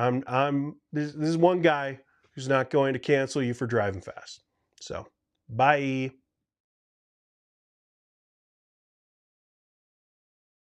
this is one guy who's not going to cancel you for driving fast. So, bye.